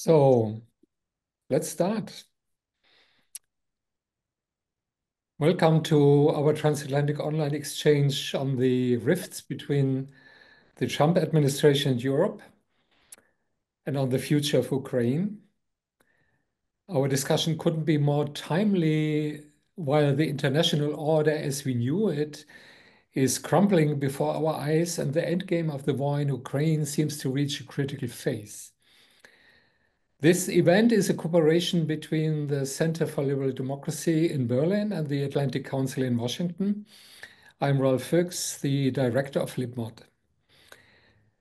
So let's start. Welcome to our Transatlantic Online Exchange on the rifts between the Trump administration and Europe and on the future of Ukraine. Our discussion couldn't be more timely while the international order as we knew it is crumbling before our eyes and the endgame of the war in Ukraine seems to reach a critical phase. This event is a cooperation between the Center for Liberal Democracy in Berlin and the Atlantic Council in Washington. I'm Ralf Fücks, the director of LibMod.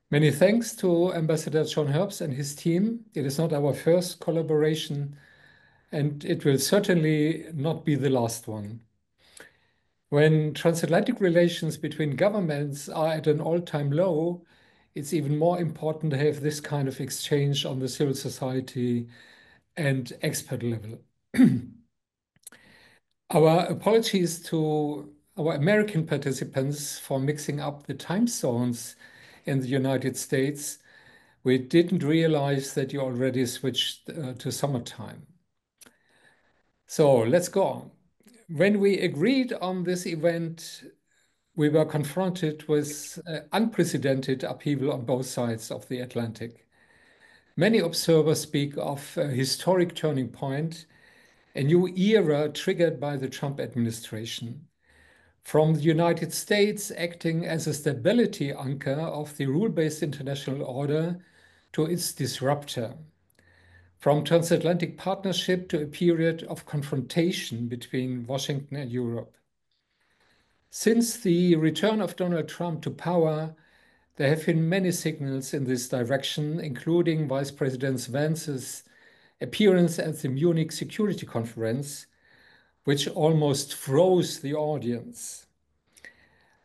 Many thanks to Ambassador John Herbst and his team. It is not our first collaboration, and it will certainly not be the last one. When transatlantic relations between governments are at an all-time low, it's even more important to have this kind of exchange on the civil society and expert level. Our apologies to our American participants for mixing up the time zones in the United States. We didn't realize that you already switched to summertime. So let's go on. When we agreed on this event, we were confronted with unprecedented upheaval on both sides of the Atlantic. Many observers speak of a historic turning point, a new era triggered by the Trump administration. From the United States acting as a stability anchor of the rule-based international order to its disruptor. From transatlantic partnership to a period of confrontation between Washington and Europe. Since the return of Donald Trump to power, there have been many signals in this direction, including Vice President Vance's appearance at the Munich Security Conference, which almost froze the audience.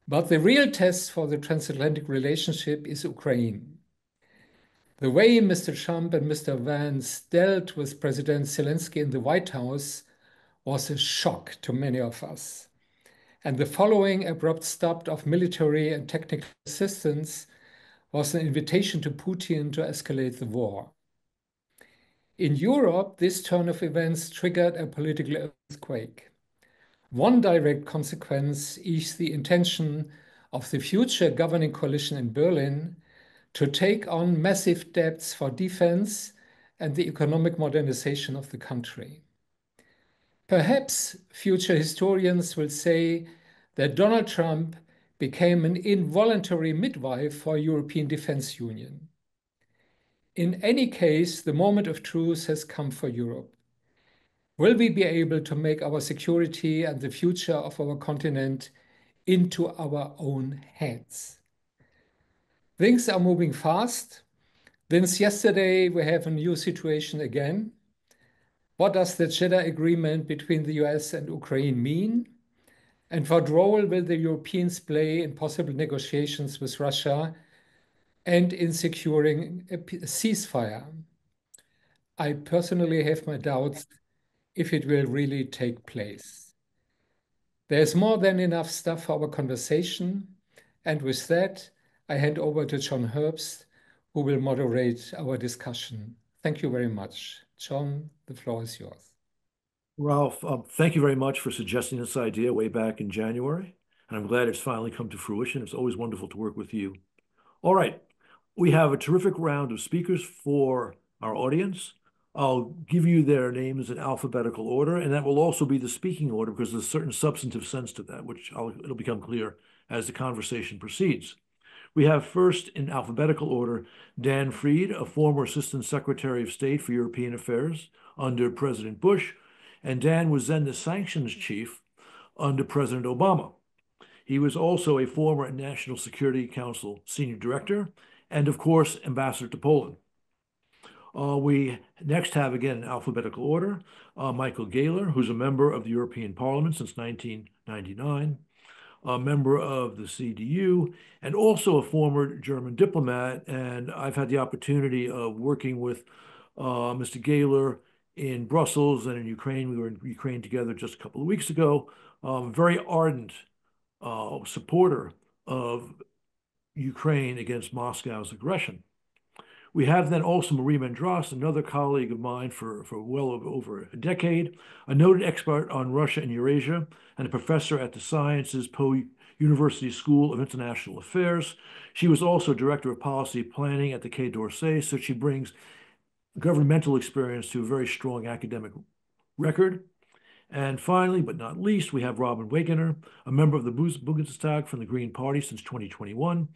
But the real test for the transatlantic relationship is Ukraine. The way Mr. Trump and Mr. Vance dealt with President Zelensky in the White House was a shock to many of us. And the following abrupt stop of military and technical assistance was an invitation to Putin to escalate the war. In Europe, this turn of events triggered a political earthquake. One direct consequence is the intention of the future governing coalition in Berlin to take on massive debts for defense and the economic modernization of the country. Perhaps future historians will say that Donald Trump became an involuntary midwife for a European defense union. In any case, the moment of truth has come for Europe. Will we be able to make our security and the future of our continent into our own hands? Things are moving fast. Since yesterday, we have a new situation again. What does the Jeddah agreement between the US and Ukraine mean? And what role will the Europeans play in possible negotiations with Russia and in securing a ceasefire? I personally have my doubts if it will really take place. There's more than enough stuff for our conversation. And with that, I hand over to John Herbst, who will moderate our discussion. Thank you very much. John, the floor is yours. Ralph, thank you very much for suggesting this idea way back in January. And I'm glad it's finally come to fruition. It's always wonderful to work with you. All right, we have a terrific round of speakers for our audience. I'll give you their names in alphabetical order, and that will also be the speaking order because there's a certain substantive sense to that, which it'll become clear as the conversation proceeds. We have first, in alphabetical order, Dan Fried, a former Assistant Secretary of State for European Affairs under President Bush, and Dan was then the sanctions chief under President Obama. He was also a former National Security Council senior director, and of course, ambassador to Poland. We next have, again, in alphabetical order, Michael Gahler, who's a member of the European Parliament since 1999, a member of the CDU, and also a former German diplomat. And I've had the opportunity of working with Mr. Gahler in Brussels and in Ukraine. We were in Ukraine together just a couple of weeks ago. Very ardent supporter of Ukraine against Moscow's aggression. We have then also Marie Mendras, another colleague of mine for well over a decade, a noted expert on Russia and Eurasia, and a professor at the Sciences Po University School of International Affairs. She was also director of policy planning at the Quai d'Orsay, so she brings governmental experience to a very strong academic record. And finally, but not least, we have Robin Wagner, a member of the Bundestag from the Green Party since 2021.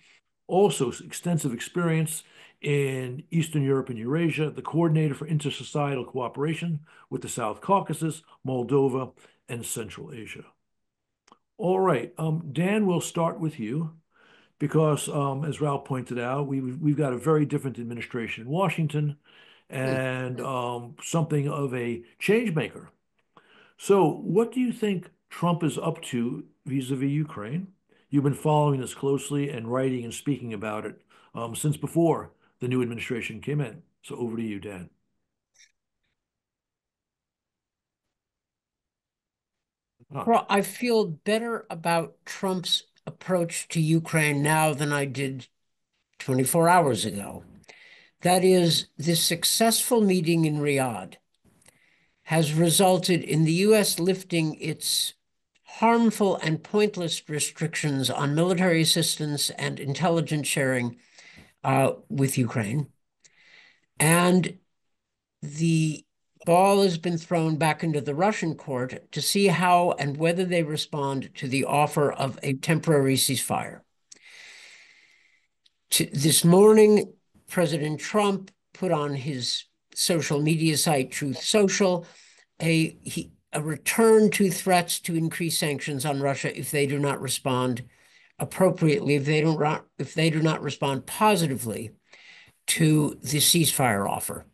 Also extensive experience in Eastern Europe and Eurasia, the coordinator for intersocietal cooperation with the South Caucasus, Moldova, and Central Asia. All right, Dan, we'll start with you because, as Ralph pointed out, we've got a very different administration in Washington and something of a change maker. So what do you think Trump is up to vis-a-vis Ukraine? You've been following this closely and writing and speaking about it since before the new administration came in. So over to you, Dan. Well, I feel better about Trump's approach to Ukraine now than I did 24 hours ago. That is, this successful meeting in Riyadh has resulted in the U.S. lifting its harmful and pointless restrictions on military assistance and intelligence sharing with Ukraine. And the ball has been thrown back into the Russian court to see how and whether they respond to the offer of a temporary ceasefire. This morning, President Trump put on his social media site, Truth Social, a return to threats to increase sanctions on Russia if they do not respond appropriately, if they do not respond positively to the ceasefire offer.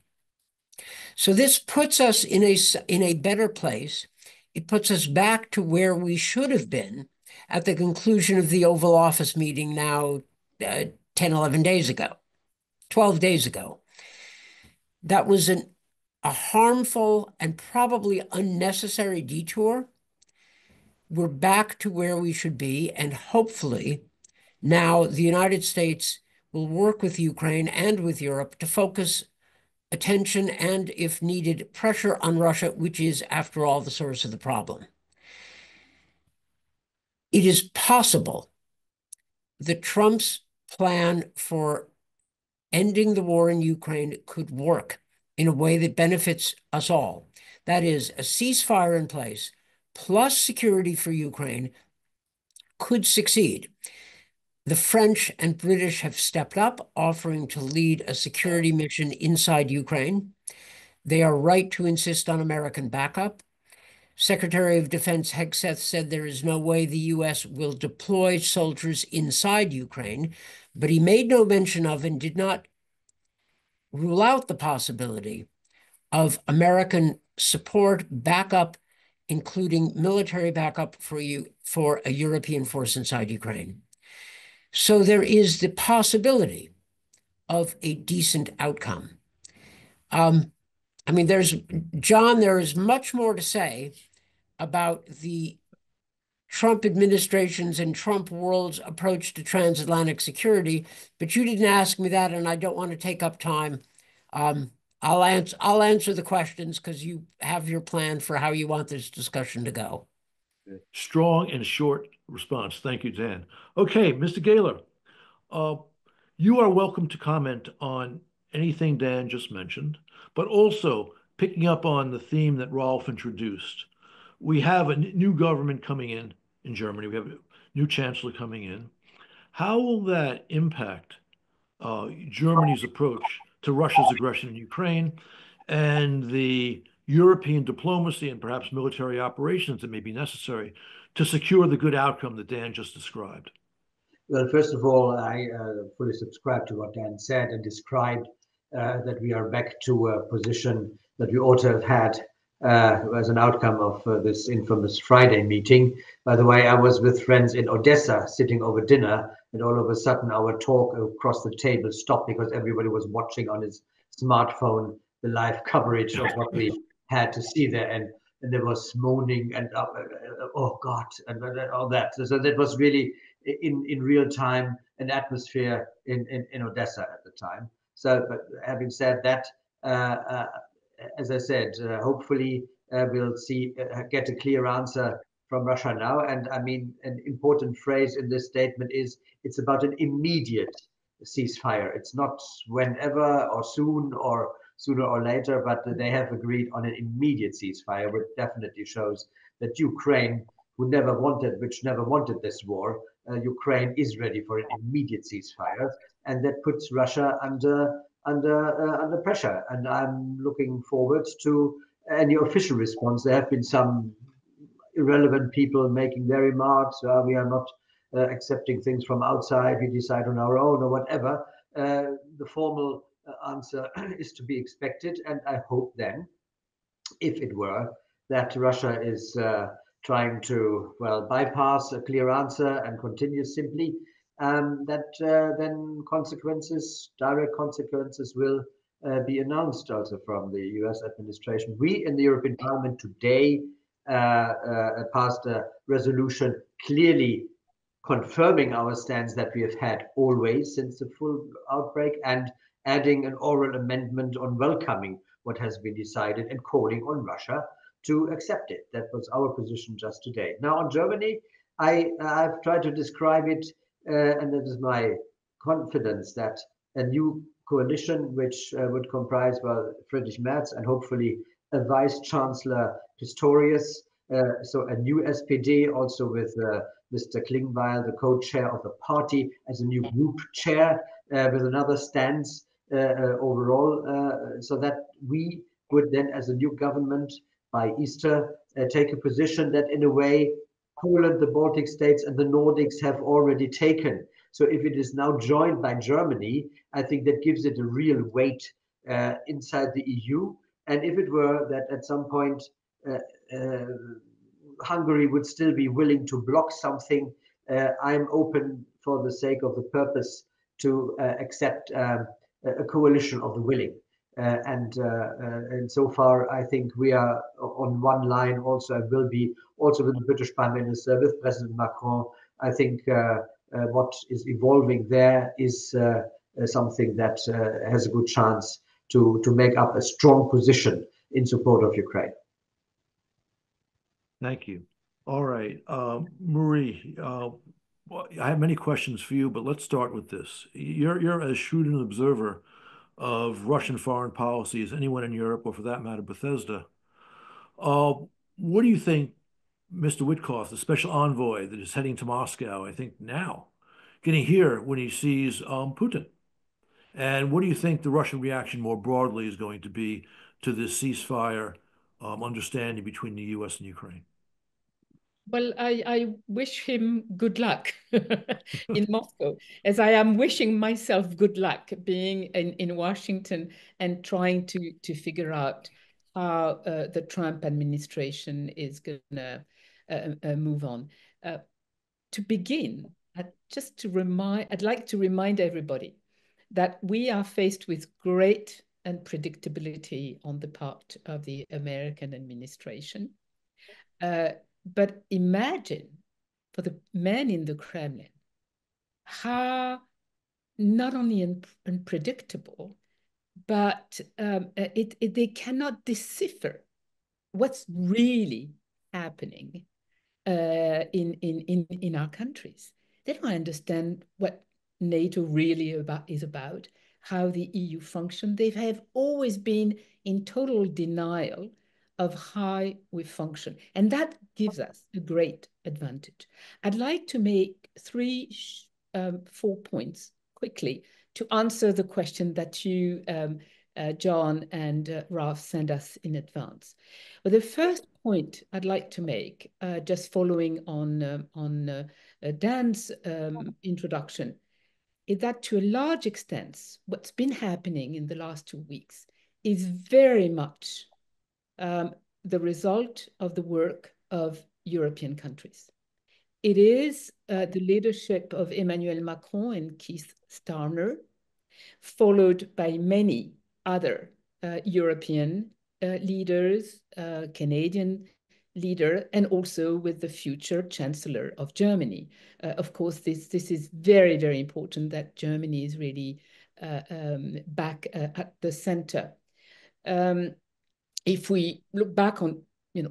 So this puts us in a better place. It puts us back to where we should have been at the conclusion of the Oval Office meeting now 10, 11 days ago, 12 days ago. That was a harmful and probably unnecessary detour. We're back to where we should be, and hopefully now the United States will work with Ukraine and with Europe to focus attention and, if needed, pressure on Russia, which is, after all, the source of the problem. It is possible that Trump's plan for ending the war in Ukraine could work in a way that benefits us all. That is, a ceasefire in place plus security for Ukraine could succeed. The French and British have stepped up, offering to lead a security mission inside Ukraine. They are right to insist on American backup. Secretary of Defense Hegseth said there is no way the U.S. will deploy soldiers inside Ukraine, but he made no mention of and did not rule out the possibility of American support, backup, including military backup for a European force inside Ukraine. So there is the possibility of a decent outcome. I mean, there is much more to say about the Trump administration's and Trump world's approach to transatlantic security, but you didn't ask me that, and I don't want to take up time. I'll answer the questions because you have your plan for how you want this discussion to go. Strong and short response. Thank you, Dan. Okay, Mr. Gahler, you are welcome to comment on anything Dan just mentioned, but also picking up on the theme that Ralph introduced. We have a new government coming in Germany. We have a new chancellor coming in. How will that impact Germany's approach to Russia's aggression in Ukraine and the European diplomacy and perhaps military operations that may be necessary to secure the good outcome that Dan just described? Well, first of all, I fully subscribe to what Dan said and described, that we are back to a position that we ought to have had as an outcome of this infamous Friday meeting. By the way, I was with friends in Odessa sitting over dinner, and all of a sudden our talk across the table stopped because everybody was watching on his smartphone the live coverage of what we had to see there. And there was moaning and oh God, and all that. So that was really in real time an atmosphere in Odessa at the time. So, but having said that, as I said, hopefully we'll get a clear answer from Russia now. And I mean, an important phrase in this statement is it's about an immediate ceasefire. It's not whenever or soon or sooner or later, but they have agreed on an immediate ceasefire, which definitely shows that Ukraine, which never wanted this war, Ukraine is ready for an immediate ceasefire, and that puts Russia under pressure. And I'm looking forward to any official response. There have been some irrelevant people making their remarks. We are not accepting things from outside. We decide on our own or whatever. The formal answer is to be expected, and I hope then, if it were, that Russia is trying to, well, bypass a clear answer and continue simply, that then direct consequences will be announced also from the US administration. We in the European Parliament today passed a resolution clearly confirming our stance that we have had always since the full outbreak, and adding an oral amendment on welcoming what has been decided and calling on Russia to accept it. That was our position just today. Now on Germany, I've tried to describe it, and that is my confidence that a new coalition, which would comprise, well, Friedrich Merz and hopefully a Vice Chancellor Pistorius, so a new SPD, also with Mr. Klingbeil, the co-chair of the party, as a new group chair, with another stance overall, so that we would then, as a new government by Easter, take a position that in a way Poland, the Baltic states, and the Nordics have already taken. So if it is now joined by Germany, I think that gives it a real weight inside the EU. And if it were that at some point Hungary would still be willing to block something, I'm open, for the sake of the purpose, to accept a coalition of the willing. And so far, I think we are on one line also, and will be also with the British Prime Minister, with President Macron. I think what is evolving there is something that has a good chance to make up a strong position in support of Ukraine. Thank you. All right, Marie, well, I have many questions for you, but let's start with this. You're as shrewd an observer of Russian foreign policy as anyone in Europe, or for that matter, Bethesda. What do you think Mr. Witkoff, the special envoy that is heading to Moscow, I think now, getting here when he sees Putin? And what do you think the Russian reaction more broadly is going to be to this ceasefire understanding between the US and Ukraine? Well, I wish him good luck in Moscow, as I am wishing myself good luck being in Washington and trying to figure out how the Trump administration is going to move on. To begin, I'd like to remind everybody that we are faced with great unpredictability on the part of the American administration. But imagine, for the men in the Kremlin, how not only unpredictable, but they cannot decipher what's really happening in our countries. They don't understand what NATO really is about, how the EU functions. They have always been in total denial of how we function. And that gives us a great advantage. I'd like to make 4 points quickly to answer the question that you, John and Ralf, sent us in advance. Well, the first point I'd like to make, just following on Dan's introduction, is that to a large extent, what's been happening in the last 2 weeks is very much the result of the work of European countries. It is the leadership of Emmanuel Macron and Keith Starmer, followed by many other European leaders, Canadian leader, and also with the future Chancellor of Germany. Of course, this is very, very important that Germany is really back at the center. If we look back on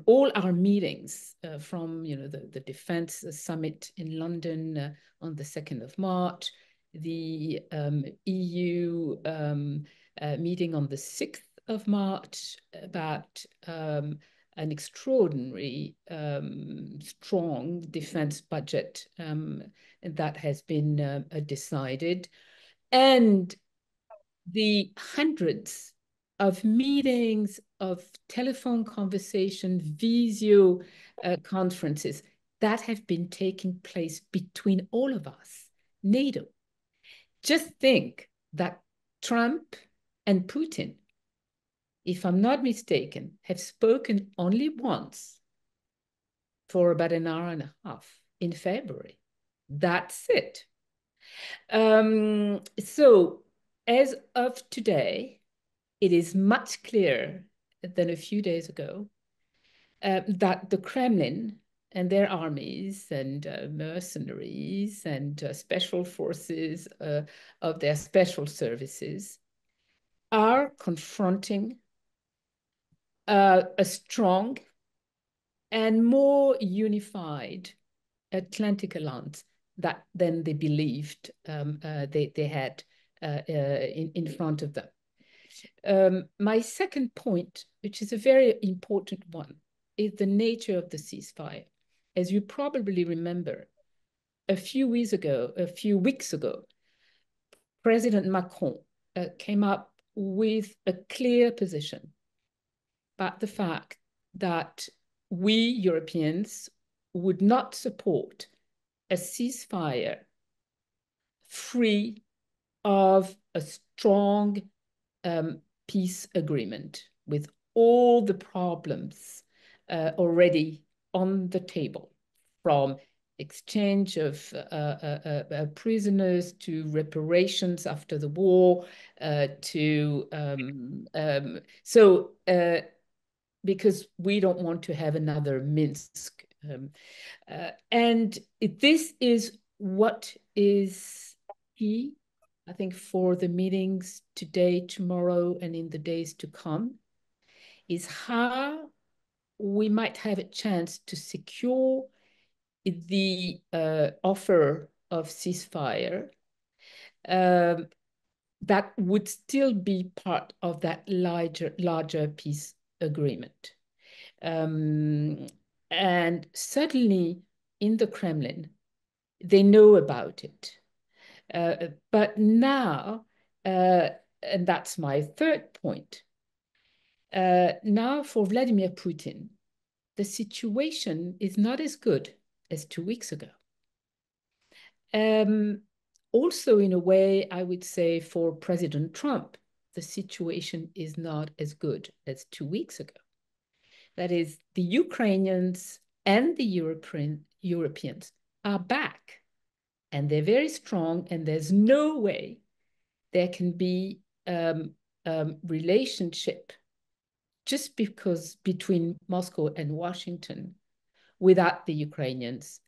all our meetings from the Defense Summit in London on the 2nd of March, the EU meeting on the 6th of March about an extraordinary strong defense budget that has been decided, and the hundreds of meetings, of telephone conversation, visio conferences that have been taking place between all of us, NATO. Just think that Trump and Putin, if I'm not mistaken, have spoken only once for about an hour and a half in February. That's it. So as of today, it is much clearer than a few days ago that the Kremlin and their armies and mercenaries and special forces of their special services are confronting a strong and more unified Atlantic alliance than they believed they had in front of them. My second point, which is a very important one, is the nature of the ceasefire. As you probably remember, a few weeks ago, President Macron came up with a clear position about the fact that we Europeans would not support a ceasefire free of a strong peace agreement with all the problems already on the table, from exchange of prisoners to reparations after the war because we don't want to have another Minsk. And this is what is key, I think, for the meetings today, tomorrow, and in the days to come, is how we might have a chance to secure the offer of ceasefire that would still be part of that larger peace agreement. And certainly in the Kremlin, they know about it. But now, and that's my third point, now for Vladimir Putin, the situation is not as good as 2 weeks ago. Also, in a way, I would say for President Trump, the situation is not as good as 2 weeks ago. That is, the Ukrainians and the Europeans are back, and they're very strong, and there's no way there can be relationship just because between Moscow and Washington without the Ukrainians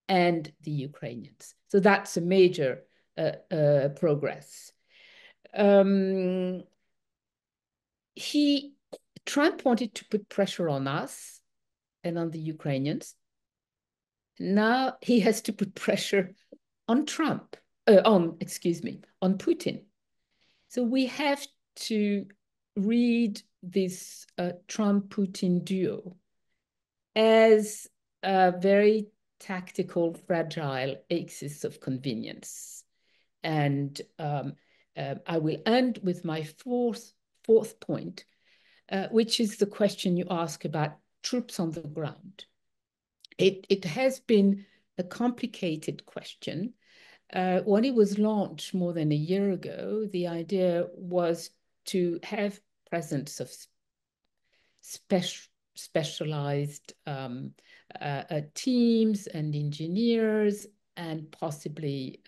and the Ukrainians. So that's a major progress. Trump wanted to put pressure on us and on the Ukrainians. Now he has to put pressure on on Putin. So we have to read this Trump-Putin duo as a very tactical, fragile axis of convenience. And I will end with my fourth point, which is the question you ask about troops on the ground. It has been a complicated question. When it was launched more than a year ago, the idea was to have presence of specialized teams and engineers and possibly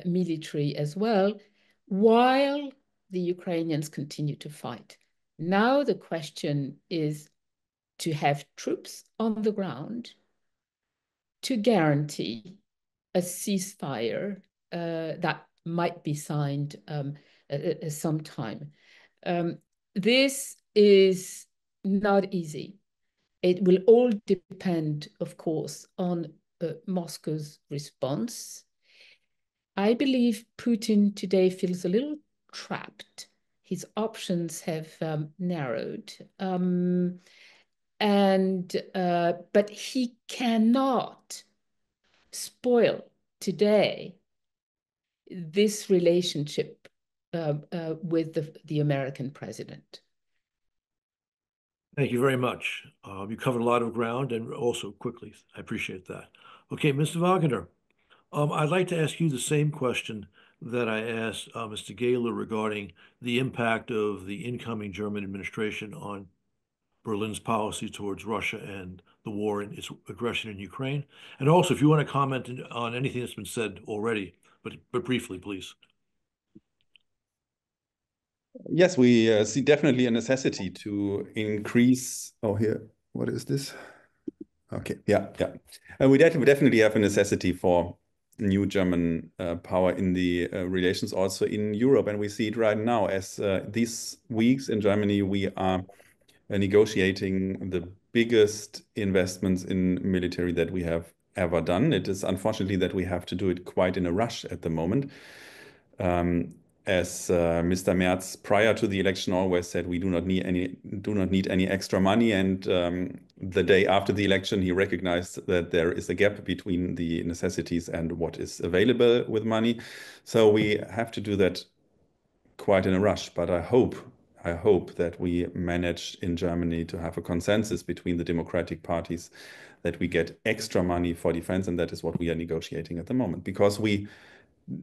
military as well, while the Ukrainians continue to fight. Now the question is to have troops on the ground to guarantee a ceasefire that might be signed sometime. This is not easy. It will all depend, of course, on Moscow's response. I believe Putin today feels a little trapped. His options have narrowed. But he cannot spoil today this relationship with the American president. Thank you very much. You covered a lot of ground and also quickly. I appreciate that. Okay, Mr. Wagner, I'd like to ask you the same question that I asked Mr. Gahler regarding the impact of the incoming German administration on Berlin's policy towards Russia and the war and its aggression in Ukraine. And also, if you want to comment on anything that's been said already, but briefly, please. Yes, we see definitely a necessity to increase. Oh, here, what is this? Okay, yeah. And we definitely have a necessity for new German power in the relations also in Europe. And we see it right now as these weeks in Germany, we are negotiating the biggest investments in military that we have ever done. It is unfortunately that we have to do it quite in a rush at the moment. As Mr. Merz prior to the election always said, we do not need any extra money. And the day after the election, he recognized that there is a gap between the necessities and what is available with money. So we have to do that quite in a rush. But I hope that we manage in Germany to have a consensus between the democratic parties that we get extra money for defense, and that is what we are negotiating at the moment, because we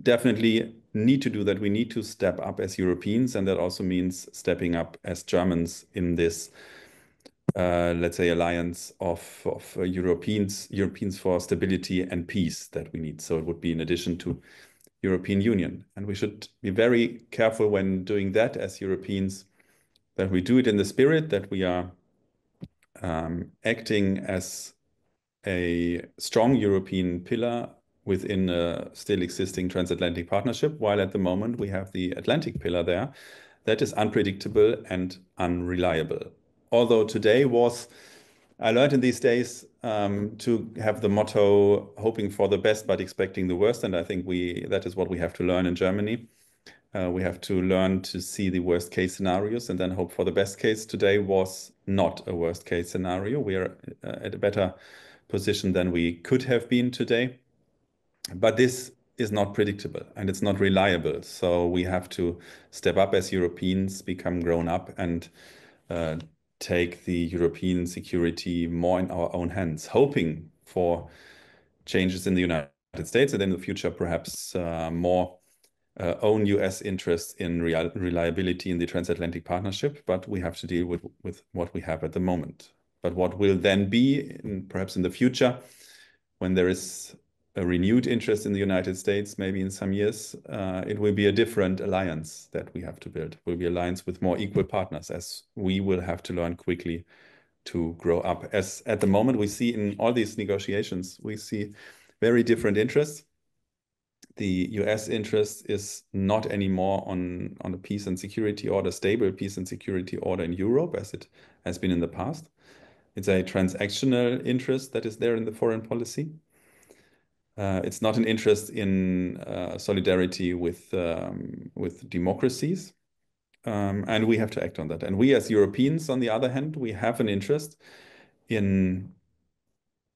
definitely need to do that. We need to step up as Europeans, and that also means stepping up as Germans in this, let's say, alliance of Europeans for stability and peace that we need. So it would be in addition to European Union. And we should be very careful when doing that as Europeans, that we do it in the spirit that we are acting as a strong European pillar within a still existing transatlantic partnership, while at the moment we have the Atlantic pillar there that is unpredictable and unreliable. Although today I learned in these days to have the motto, hoping for the best but expecting the worst, and I think that is what we have to learn in Germany. We have to learn to see the worst case scenarios and then hope for the best case. Today was not a worst case scenario. We are at a better position than we could have been today. But this is not predictable and it's not reliable. So we have to step up as Europeans, become grown up, and take the European security more in our own hands, hoping for changes in the United States and in the future, perhaps more own US interests in reliability in the transatlantic partnership. But we have to deal with what we have at the moment. But what will then be, perhaps in the future, when there is a renewed interest in the United States, maybe in some years, it will be a different alliance that we have to build. It will be an alliance with more equal partners, as we will have to learn quickly to grow up. As at the moment, we see in all these negotiations, we see very different interests. The US interest is not anymore on a peace and security order, stable peace and security order in Europe, as it has been in the past. It's a transactional interest that is there in the foreign policy. It's not an interest in solidarity with democracies, and we have to act on that. And we as Europeans, on the other hand, we have an interest in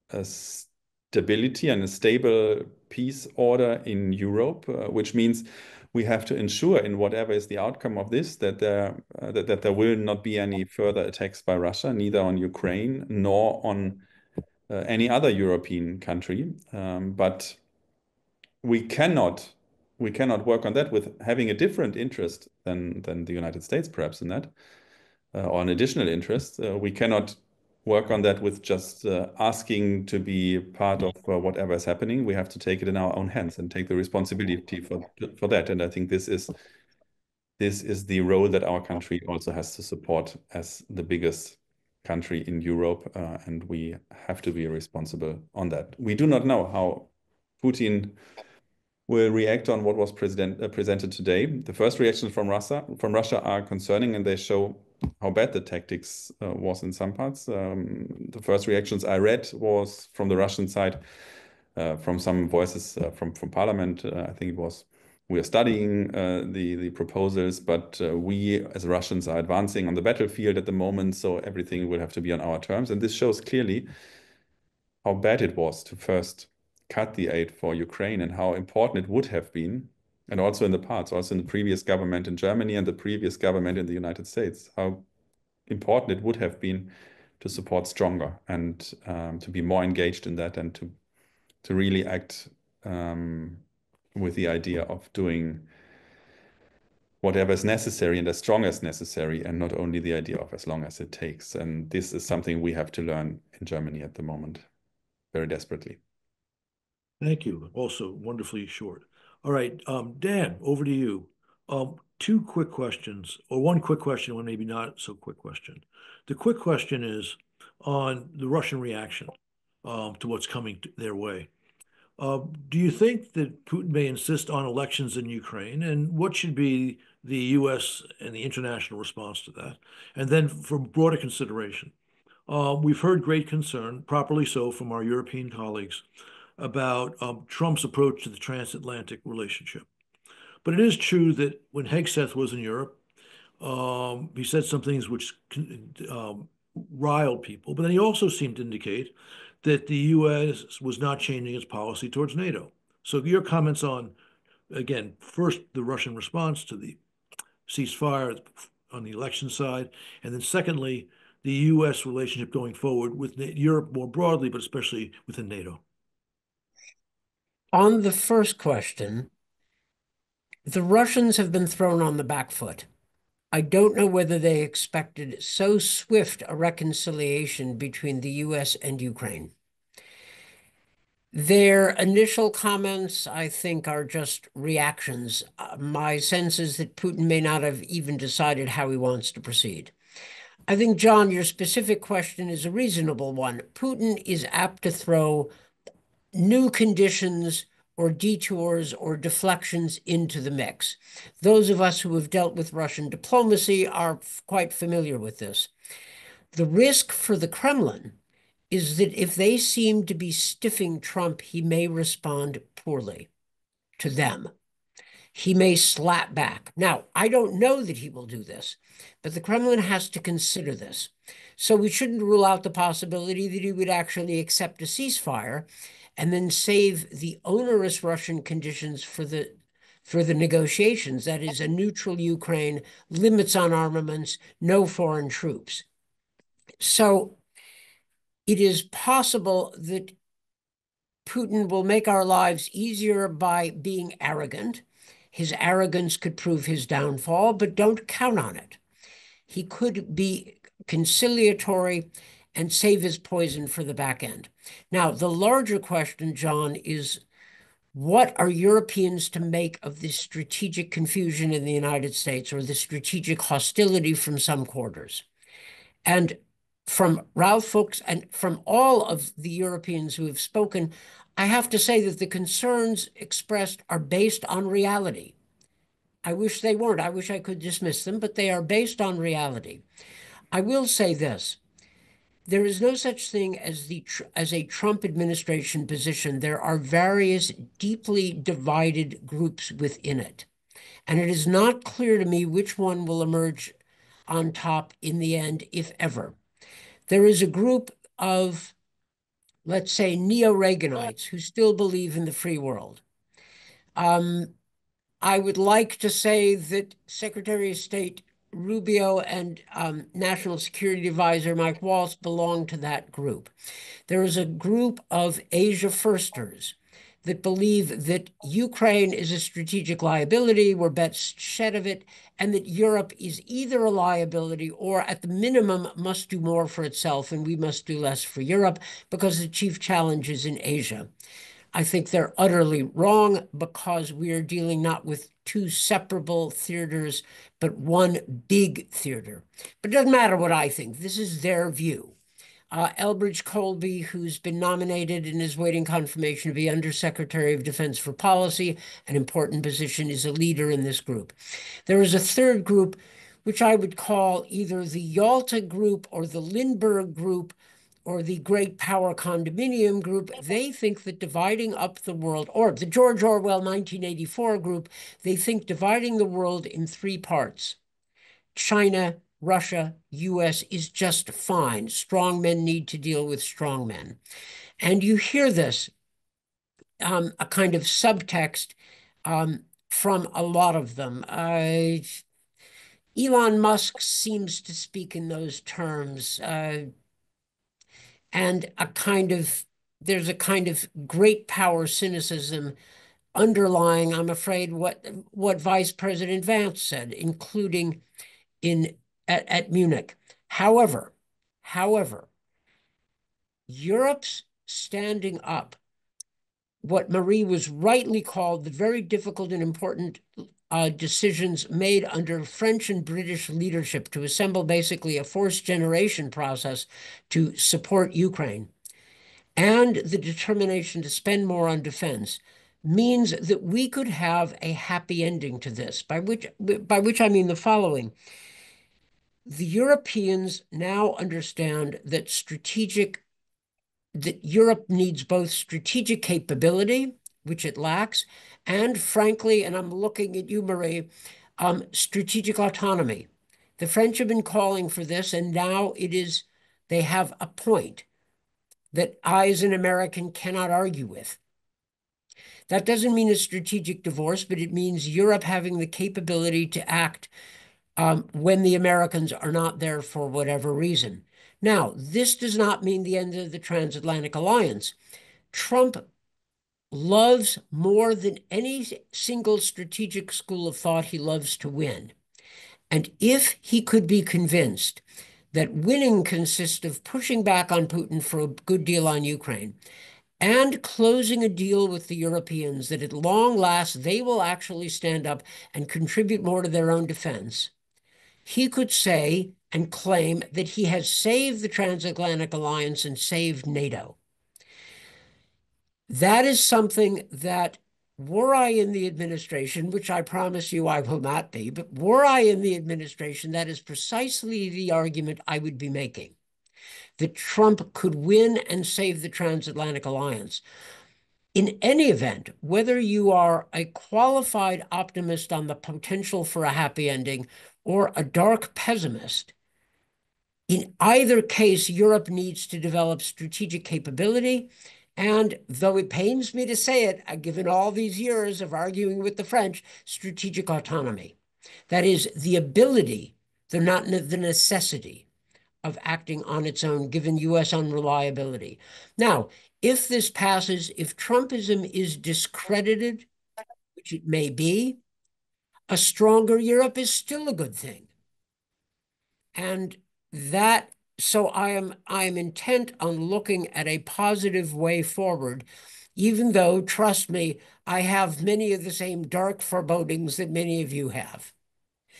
a stability and a stable peace order in Europe, which means we have to ensure, in whatever is the outcome of this, that there will not be any further attacks by Russia, neither on Ukraine nor on any other European country. But we cannot work on that with having a different interest than the United States, perhaps, in that, or an additional interest. We cannot work on that with just asking to be part of whatever is happening. We have to take it in our own hands and take the responsibility for that. And I think this is the role that our country also has to support as the biggest country in Europe, and we have to be responsible on that. We do not know how Putin will react on what was presented today. The first reactions from Russia are concerning, and they show how bad the tactics was in some parts. The first reactions I read was from the Russian side, from some voices from Parliament. I think it was, we are studying the proposals, but we as Russians are advancing on the battlefield at the moment, so everything will have to be on our terms. And this shows clearly how bad it was to first cut the aid for Ukraine and how important it would have been, and also in the past, also in the previous government in Germany and the previous government in the United States, how important it would have been to support stronger and to be more engaged in that, and to really act with the idea of doing whatever is necessary and as strong as necessary, and not only the idea of as long as it takes. And this is something we have to learn in Germany at the moment very desperately. Thank you. Also wonderfully short. All right, Dan, over to you. Two quick questions, or one quick question, one maybe not so quick question. The quick question is on the Russian reaction to what's coming their way. Do you think that Putin may insist on elections in Ukraine, and what should be the U.S. and the international response to that? And then for broader consideration, we've heard great concern, properly so, from our European colleagues about Trump's approach to the transatlantic relationship. But it is true that when Hegseth was in Europe, he said some things which riled people, but then he also seemed to indicate that the U.S. was not changing its policy towards NATO. So your comments on, again, first, the Russian response to the ceasefire on the election side, and then secondly, the U.S. relationship going forward with Europe more broadly, but especially within NATO. On the first question, the Russians have been thrown on the back foot. I don't know whether they expected so swift a reconciliation between the U.S. and Ukraine. Their initial comments, I think, are just reactions. My sense is that Putin may not have even decided how he wants to proceed. I think, John, your specific question is a reasonable one. Putin is apt to throw new conditions or detours or deflections into the mix. Those of us who have dealt with Russian diplomacy are quite familiar with this. The risk for the Kremlin is that if they seem to be stiffing Trump, he may respond poorly to them. He may slap back. Now, I don't know that he will do this, but the Kremlin has to consider this. So we shouldn't rule out the possibility that he would actually accept a ceasefire and then save the onerous Russian conditions for the negotiations. That is, a neutral Ukraine, limits on armaments, no foreign troops. So it is possible that Putin will make our lives easier by being arrogant. His arrogance could prove his downfall, but don't count on it. He could be conciliatory and save his poison for the back end. Now, the larger question, John, is what are Europeans to make of this strategic confusion in the United States, or the strategic hostility from some quarters? And from Ralf Fücks and from all of the Europeans who have spoken, I have to say that the concerns expressed are based on reality. I wish they weren't. I wish I could dismiss them, but they are based on reality. I will say this. There is no such thing as a Trump administration position. There are various deeply divided groups within it. And it is not clear to me which one will emerge on top in the end, if ever. There is a group of, let's say, neo-Reaganites who still believe in the free world. I would like to say that Secretary of State Rubio and National Security Advisor Mike Waltz belong to that group. There is a group of Asia Firsters that believe that Ukraine is a strategic liability, we're best shed of it, and that Europe is either a liability or at the minimum must do more for itself and we must do less for Europe because the chief challenge is in Asia. I think they're utterly wrong because we are dealing not with two separable theaters, but one big theater. But it doesn't matter what I think. This is their view. Elbridge Colby, who's been nominated and is waiting confirmation to be Undersecretary of Defense for Policy, an important position, is a leader in this group. There is a third group, which I would call either the Yalta group or the Lindbergh group or the Great Power Condominium group. They think that dividing up the world, or the George Orwell 1984 group, they think dividing the world in three parts, China, Russia, US, is just fine. Strong men need to deal with strong men. And you hear this, a kind of subtext from a lot of them. Elon Musk seems to speak in those terms, and there's a kind of great power cynicism underlying, I'm afraid, what Vice President Vance said, including at Munich. However, Europe's standing up, what Marie was rightly called the very difficult and important decisions made under French and British leadership to assemble basically a forced generation process to support Ukraine, and the determination to spend more on defense, means that we could have a happy ending to this, by which I mean the following. The Europeans now understand that Europe needs both strategic capability, which it lacks, and frankly, and I'm looking at you, Marie, strategic autonomy. The French have been calling for this, and now they have a point that I, as an American, cannot argue with. That doesn't mean a strategic divorce, but it means Europe having the capability to act when the Americans are not there for whatever reason. Now, this does not mean the end of the Transatlantic Alliance. Trump loves more than any single strategic school of thought, he loves to win. And if he could be convinced that winning consists of pushing back on Putin for a good deal on Ukraine and closing a deal with the Europeans that at long last they will actually stand up and contribute more to their own defense, he could say and claim that he has saved the Transatlantic Alliance and saved NATO. That is something that, were I in the administration, which I promise you I will not be, but were I in the administration, that is precisely the argument I would be making, that Trump could win and save the Transatlantic Alliance. In any event, whether you are a qualified optimist on the potential for a happy ending or a dark pessimist, in either case, Europe needs to develop strategic capability. And though it pains me to say it, given all these years of arguing with the French, strategic autonomy. That is the ability, not the necessity, of acting on its own, given US unreliability. Now, if this passes, if Trumpism is discredited, which it may be, a stronger Europe is still a good thing. And so I am intent on looking at a positive way forward, even though, trust me, I have many of the same dark forebodings that many of you have.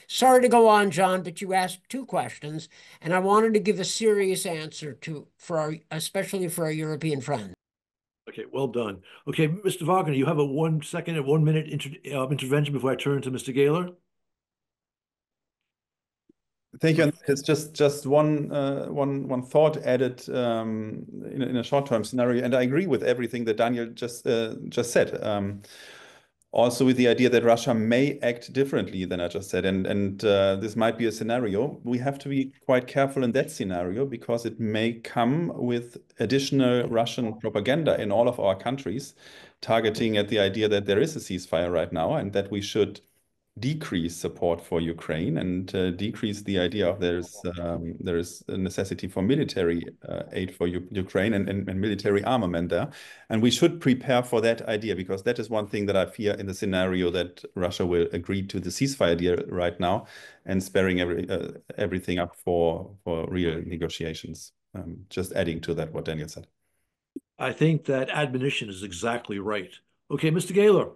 Sorry to go on, John, but you asked two questions, and I wanted to give a serious answer especially for our European friends. Okay, well done. Okay, Mr. Wagner, you have a 1 second and 1 minute intervention before I turn to Mr. Gahler. Thank you. And it's just one thought added in a short-term scenario, and I agree with everything that Daniel just said. Also with the idea that Russia may act differently than I just said, and this might be a scenario. We have to be quite careful in that scenario because it may come with additional Russian propaganda in all of our countries, targeting at the idea that there is a ceasefire right now and that we should decrease support for Ukraine and decrease the idea of there is a necessity for military aid for Ukraine and military armament there. And we should prepare for that idea, because that is one thing that I fear in the scenario that Russia will agree to the ceasefire deal right now and sparing everything up for real negotiations. Just adding to that what Daniel said. I think that admonition is exactly right. Okay, Mr. Gahler.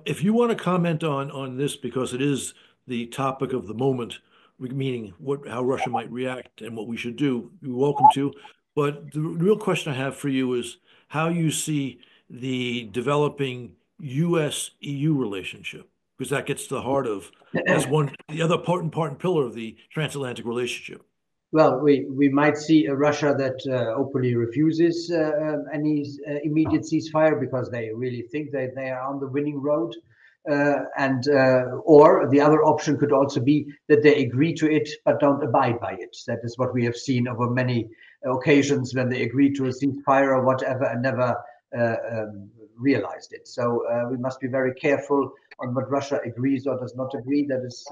If you want to comment on this, because it is the topic of the moment, meaning how Russia might react and what we should do, you're welcome to. But the real question I have for you is how you see the developing US-EU relationship, because that gets to the heart of the other important part and pillar of the transatlantic relationship. Well, we might see a Russia that openly refuses any immediate ceasefire because they really think that they are on the winning road. Or the other option could also be that they agree to it but don't abide by it. That is what we have seen over many occasions when they agreed to a ceasefire or whatever and never realized it. So we must be very careful on what Russia agrees or does not agree. That is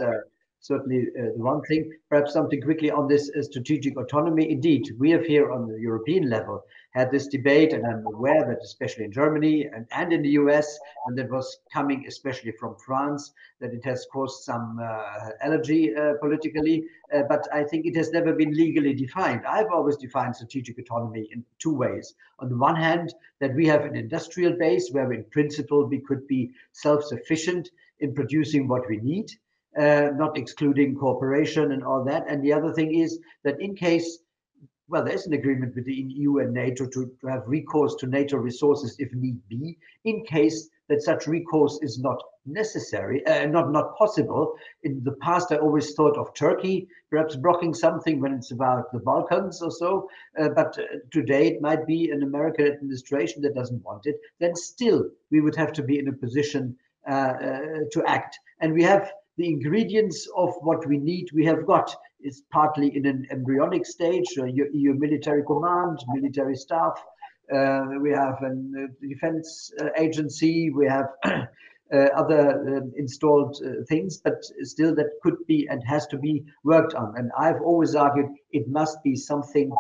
certainly the one thing. Perhaps something quickly on this strategic autonomy. Indeed, we have here on the European level had this debate, and I'm aware that especially in Germany and in the US, and that was coming especially from France, that it has caused some allergy politically, but I think it has never been legally defined. I've always defined strategic autonomy in two ways. On the one hand, that we have an industrial base where in principle we could be self-sufficient in producing what we need, not excluding cooperation and all that. And the other thing is that in case, well, there's an agreement with the EU and NATO to have recourse to NATO resources if need be, in case that such recourse is not necessary, not possible. In the past, I always thought of Turkey perhaps blocking something when it's about the Balkans or so, but today it might be an American administration that doesn't want it. Then still, we would have to be in a position to act. And we have the ingredients of what we need. We have got is partly in an embryonic stage, EU military command, military staff. We have a defense agency. We have other installed things, but still that could be and has to be worked on. And I've always argued it must be something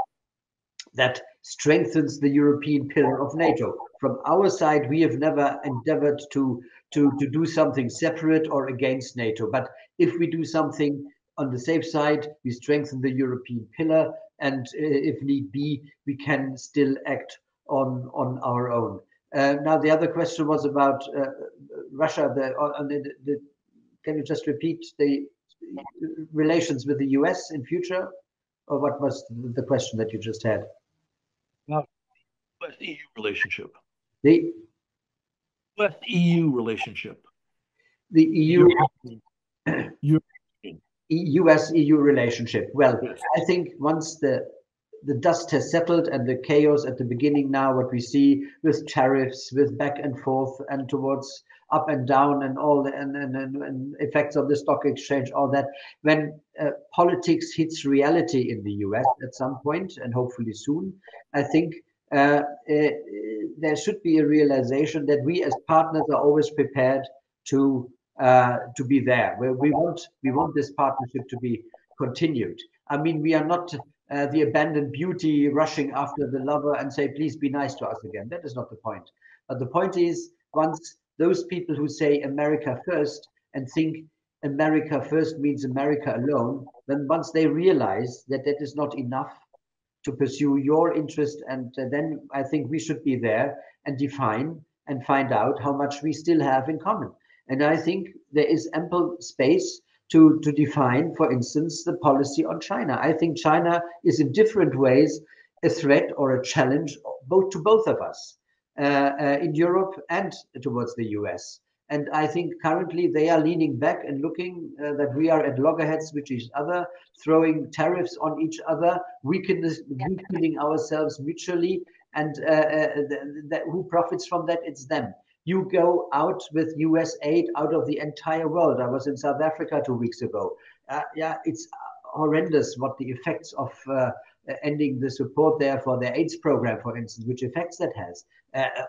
that strengthens the European pillar of NATO. From our side, we have never endeavored to do something separate or against NATO. But if we do something on the safe side, we strengthen the European pillar, and if need be, we can still act on our own. Now, the other question was about Russia. Can you just repeat the relations with the US in future? Or what was the question that you just had? Now, US-EU relationship. The US-EU relationship. The EU. European. US-EU relationship. Well, Yes. I think once the dust has settled and the chaos at the beginning now, what we see with tariffs, with back and forth and towards up and down and all the and effects of the stock exchange, all that, when politics hits reality in the US at some point, and hopefully soon, I think there should be a realization that we as partners are always prepared to be there. We want this partnership to be continued. I mean, we are not the abandoned beauty rushing after the lover and say, please be nice to us again. That is not the point. But the point is, once those people who say America first and think America first means America alone, then once they realize that that is not enough to pursue your interest, and then I think we should be there and define and find out how much we still have in common. And I think there is ample space to define, for instance, the policy on China. I think China is in different ways a threat or a challenge to both of us in Europe and towards the US. And I think currently they are leaning back and looking that we are at loggerheads with each other, throwing tariffs on each other, weakening ourselves mutually. And who profits from that? It's them. You go out with US aid out of the entire world. I was in South Africa 2 weeks ago. Yeah, it's horrendous what the effects of ending the support there for their AIDS program, for instance, which effects that has.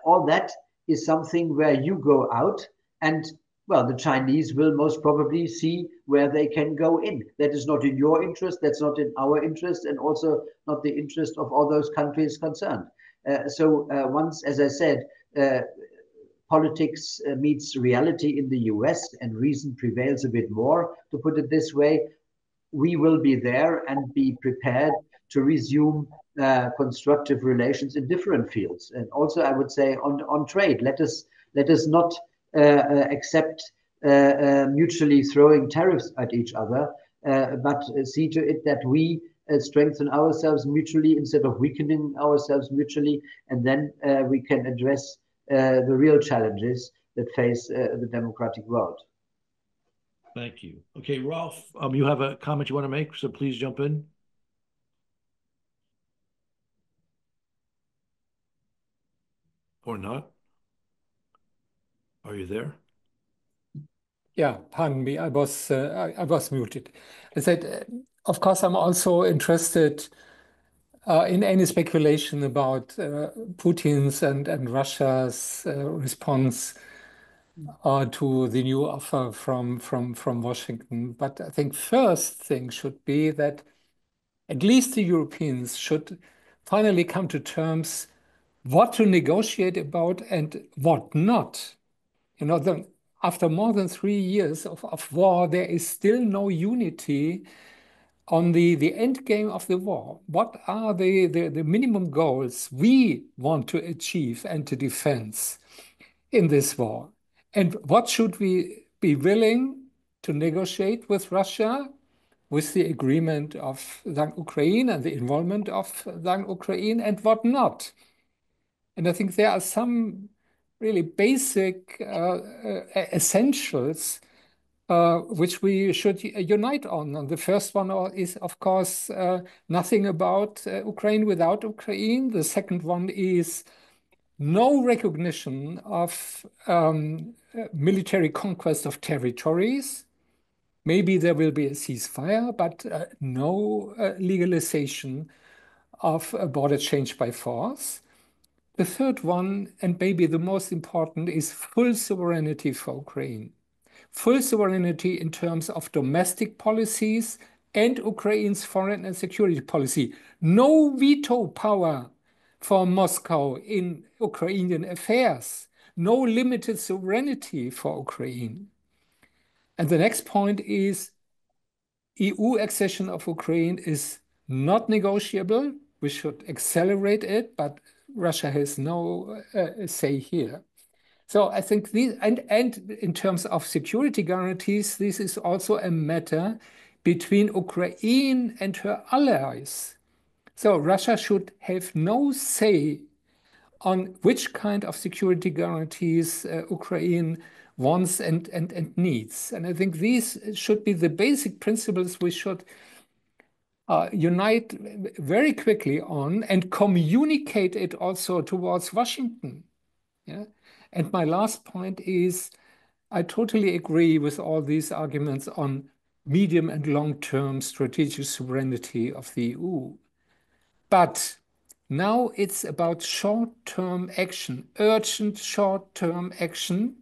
All that is something where you go out and, well, the Chinese will most probably see where they can go in. That is not in your interest. That's not in our interest, and also not the interest of all those countries concerned. So once, as I said, politics meets reality in the US and reason prevails a bit more, to put it this way, we will be there and be prepared to resume constructive relations in different fields. And also, I would say on trade, let us not accept mutually throwing tariffs at each other, but see to it that we strengthen ourselves mutually instead of weakening ourselves mutually, and then we can address the real challenges that face the democratic world. Thank you. Okay, Ralf, you have a comment you want to make, so please jump in. Or not? Are you there? Yeah, pardon me. I was muted. I said, of course, I'm also interested in any speculation about Putin's and Russia's response to the new offer from Washington. But I think first thing should be that at least the Europeans should finally come to terms what to negotiate about and what not. You know, after more than 3 years of war, there is still no unity on the end game of the war. What are the minimum goals we want to achieve and to defend in this war? And what should we be willing to negotiate with Russia with the agreement of Ukraine and the involvement of Ukraine, and what not? And I think there are some really basic essentials which we should unite on. And the first one is, of course, nothing about Ukraine without Ukraine. The second one is no recognition of military conquest of territories. Maybe there will be a ceasefire, but no legalization of a border change by force. The third one, and maybe the most important, is full sovereignty for Ukraine. Full sovereignty in terms of domestic policies and Ukraine's foreign and security policy. No veto power for Moscow in Ukrainian affairs. No limited sovereignty for Ukraine. And the next point is EU accession of Ukraine is not negotiable. We should accelerate it, but Russia has no say here. So I think these, and in terms of security guarantees, this is also a matter between Ukraine and her allies. So Russia should have no say on which kind of security guarantees Ukraine wants and needs. And I think these should be the basic principles we should unite very quickly on and communicate it also towards Washington. Yeah. And my last point is, I totally agree with all these arguments on medium and long-term strategic sovereignty of the EU. But now it's about short-term action, urgent short-term action,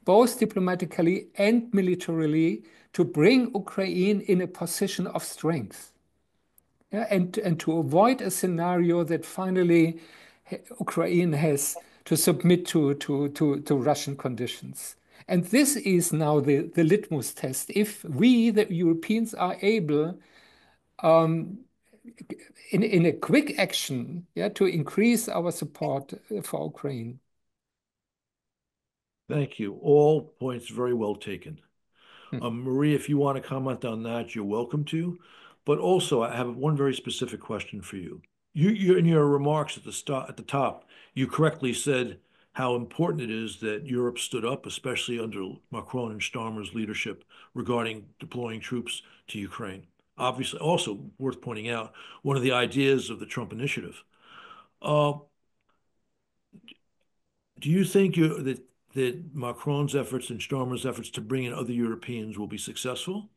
both diplomatically and militarily, to bring Ukraine in a position of strength. Yeah, and to avoid a scenario that finally Ukraine has to submit to Russian conditions. And this is now the litmus test. If we, the Europeans, are able in a quick action, yeah, to increase our support for Ukraine. Thank you. All points very well taken. Marie, if you want to comment on that, you're welcome to. But also, I have one very specific question for you. You in your remarks at the top, you correctly said how important it is that Europe stood up, especially under Macron and Starmer's leadership, regarding deploying troops to Ukraine. Obviously, also worth pointing out, one of the ideas of the Trump initiative. Do you think that Macron's efforts and Starmer's efforts to bring in other Europeans will be successful?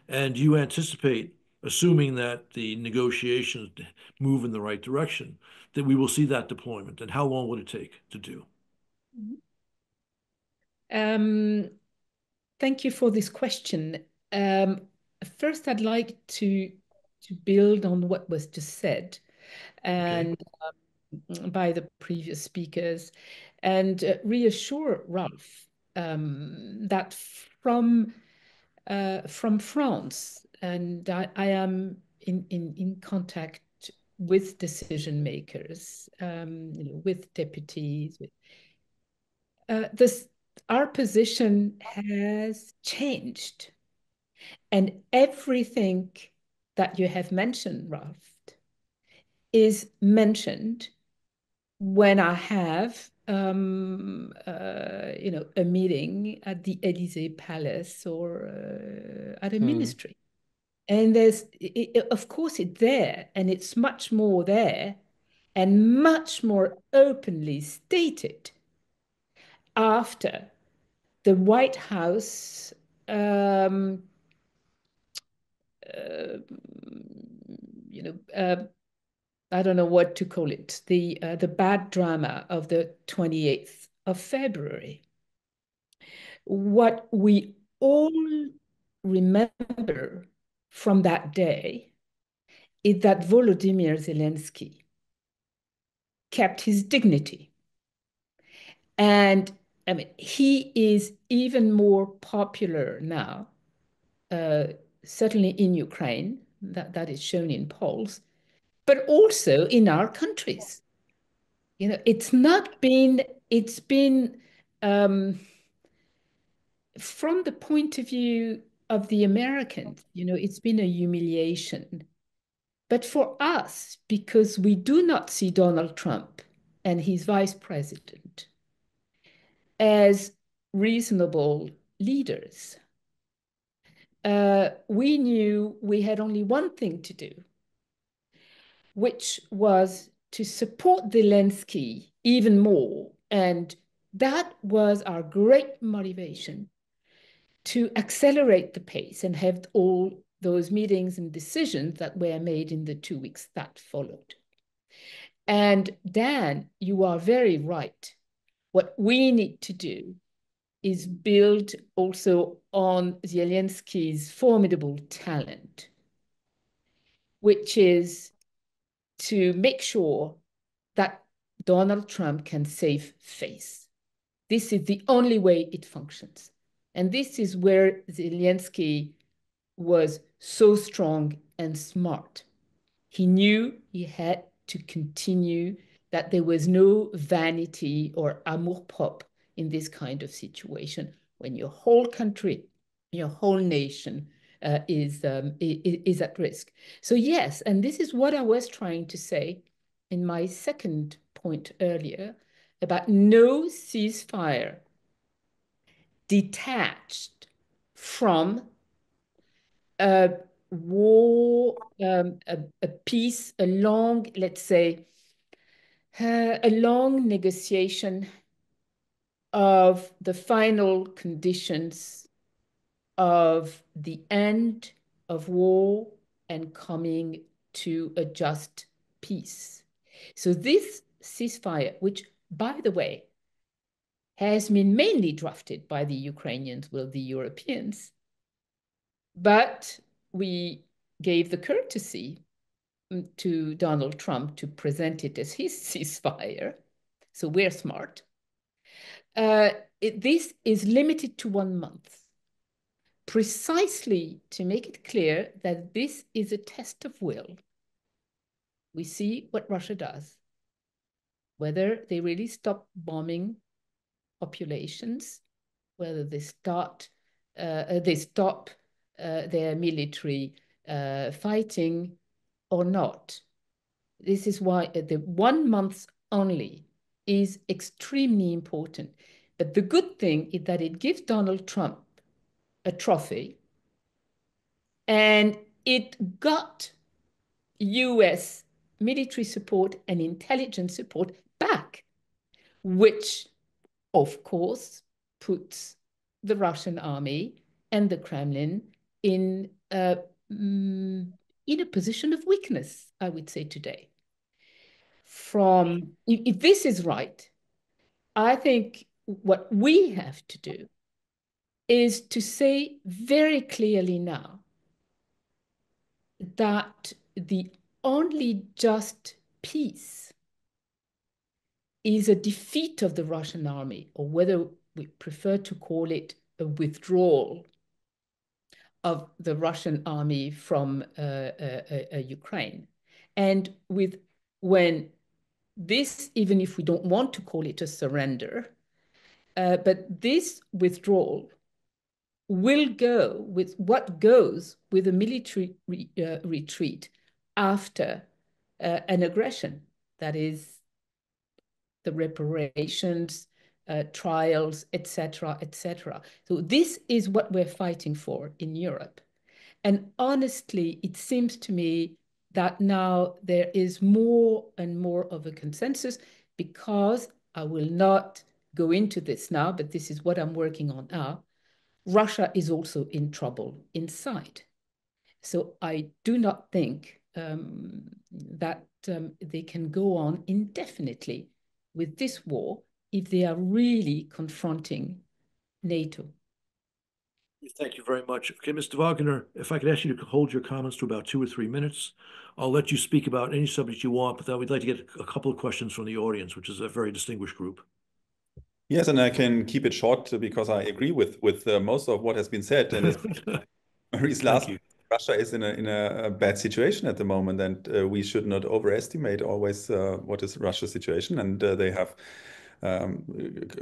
And do you anticipate, assuming that the negotiations move in the right direction, that we will see that deployment? And how long would it take to do? Thank you for this question. First, I'd like to build on what was just said and by the previous speakers, and reassure Ralf that from France, and I am in contact with decision makers, with deputies. Our position has changed, and everything that you have mentioned, Ralf, is mentioned when I have a meeting at the Élysée Palace or at a ministry. And of course, it's there, and it's much more there and much more openly stated after the White House I don't know what to call it, the bad drama of the 28th of February. What we all remember from that day is that Volodymyr Zelensky kept his dignity. And I mean, he is even more popular now, certainly in Ukraine, that is shown in polls, but also in our countries. It's been from the point of view of the Americans, it's been a humiliation. But for us, because we do not see Donald Trump and his vice president as reasonable leaders, we knew we had only one thing to do, which was to support Zelensky even more. And that was our great motivation to accelerate the pace and have all those meetings and decisions that were made in the 2 weeks that followed. And Dan, you are very right. What we need to do is build also on Zelensky's formidable talent, which is to make sure that Donald Trump can save face. This is the only way it functions. And this is where Zelensky was so strong and smart. He knew he had to continue, that there was no vanity or amour-propre in this kind of situation when your whole country, your whole nation is at risk. So yes, and this is what I was trying to say in my second point earlier about no ceasefire detached from a war, a peace, a long, let's say, a long negotiation of the final conditions of the end of war and coming to a just peace. So this ceasefire, which, by the way, has been mainly drafted by the Ukrainians, well, the Europeans, but we gave the courtesy to Donald Trump to present it as his ceasefire. So we're smart. This is limited to 1 month, precisely to make it clear that this is a test of will. We see what Russia does, whether they really stop bombing populations, whether they stop their military fighting or not. This is why the 1 month only is extremely important. But the good thing is that it gives Donald Trump a trophy, and it got US military support and intelligence support back, which of course puts the Russian army and the Kremlin in a position of weakness, I would say today. If this is right, I think what we have to do is to say very clearly now that the only just peace is a defeat of the Russian army, or whether we prefer to call it a withdrawal of the Russian army from Ukraine. And when this, even if we don't want to call it a surrender, but this withdrawal will go with what goes with a military retreat after an aggression, that is the reparations, trials, etc., etc. So this is what we're fighting for in Europe. And honestly, it seems to me that now there is more and more of a consensus, because I will not go into this now, but this is what I'm working on now. Russia is also in trouble inside. So I do not think that they can go on indefinitely with this war if they are really confronting NATO. Thank you very much. Okay, Mr. Wagner, if I could ask you to hold your comments to about 2 or 3 minutes, I'll let you speak about any subject you want, but then we'd like to get a couple of questions from the audience, which is a very distinguished group. Yes, and I can keep it short because I agree with most of what has been said. And Marie's last, Russia is in a bad situation at the moment, and we should not overestimate always what is Russia's situation. And they have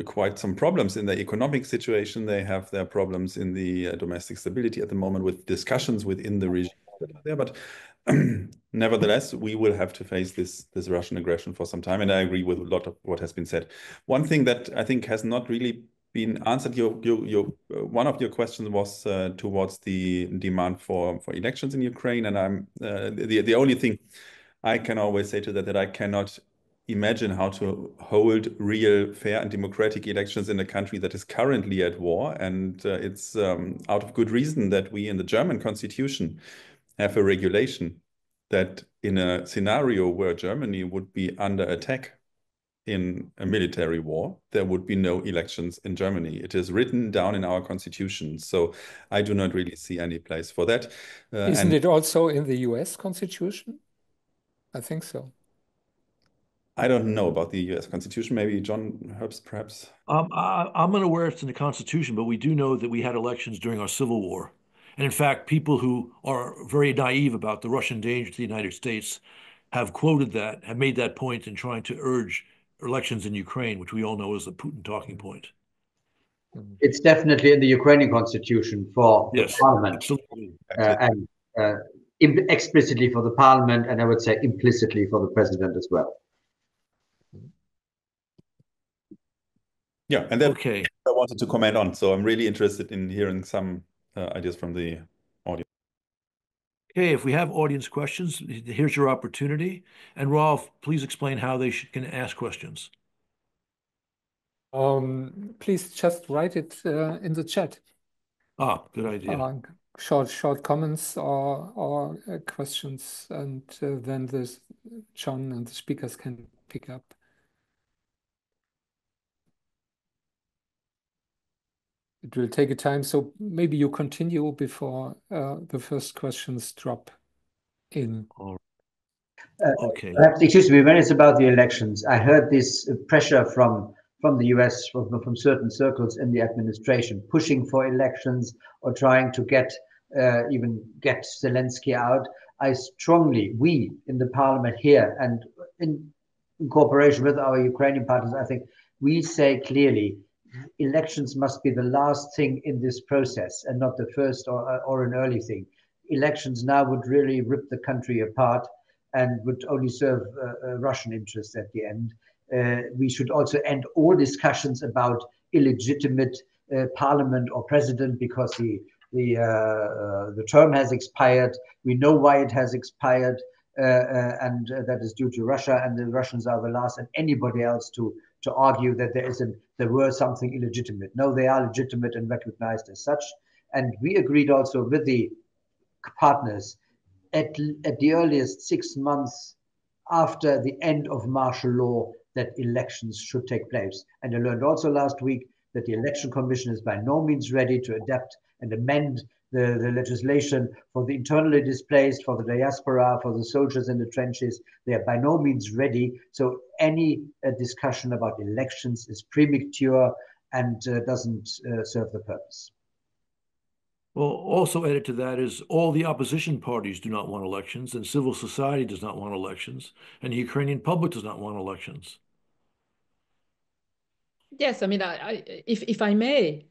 quite some problems in the economic situation. They have their problems in the domestic stability at the moment, with discussions within the region that are there. But nevertheless, we will have to face this Russian aggression for some time. And I agree with a lot of what has been said. One thing that I think has not really been answered, one of your questions was towards the demand for elections in Ukraine. And I'm the only thing I can always say to that I cannot imagine how to hold real, fair and democratic elections in a country that is currently at war. And it's out of good reason that we in the German constitution have a regulation that in a scenario where Germany would be under attack in a military war, there would be no elections in Germany. It is written down in our constitution. So I do not really see any place for that. Isn't it also in the US constitution? I think so. I don't know about the US constitution. Maybe John Herbst, perhaps. I'm unaware it's in the Constitution, but we do know that we had elections during our Civil War. And in fact, people who are very naive about the Russian danger to the United States have quoted that, have made that point in trying to urge elections in Ukraine, which we all know is the Putin talking point. It's definitely in the Ukrainian constitution for the parliament, absolutely. And explicitly for the parliament, and I would say implicitly for the president as well. Yeah, and then I wanted to comment on. So I'm really interested in hearing some ideas from the audience. Okay, if we have audience questions, here's your opportunity. And Ralf, please explain how they can ask questions. Please just write it in the chat. Good idea. Short comments or questions, and then John and the speakers can pick up. It will take a time, so maybe you continue before the first questions drop in. Perhaps, excuse me, when it's about the elections, I heard this pressure from the US, from certain circles in the administration, pushing for elections or trying to get Zelensky out. We in the parliament here and in cooperation with our Ukrainian partners, I think we say clearly, elections must be the last thing in this process and not the first or an early thing. Elections now would really rip the country apart and would only serve Russian interests at the end. We should also end all discussions about illegitimate parliament or president because the term has expired. We know why it has expired, and that is due to Russia, and the Russians are the last, and anybody else to argue that there were something illegitimate. No, they are legitimate and recognized as such. And we agreed also with the partners at the earliest 6 months after the end of martial law that elections should take place. And I learned also last week that the Election Commission is by no means ready to adapt and amend the legislation for the internally displaced, for the diaspora, for the soldiers in the trenches. They are by no means ready. So any discussion about elections is premature and doesn't serve the purpose. Well, also added to that is all the opposition parties do not want elections, and civil society does not want elections, and the Ukrainian public does not want elections. Yes, I mean, if I may,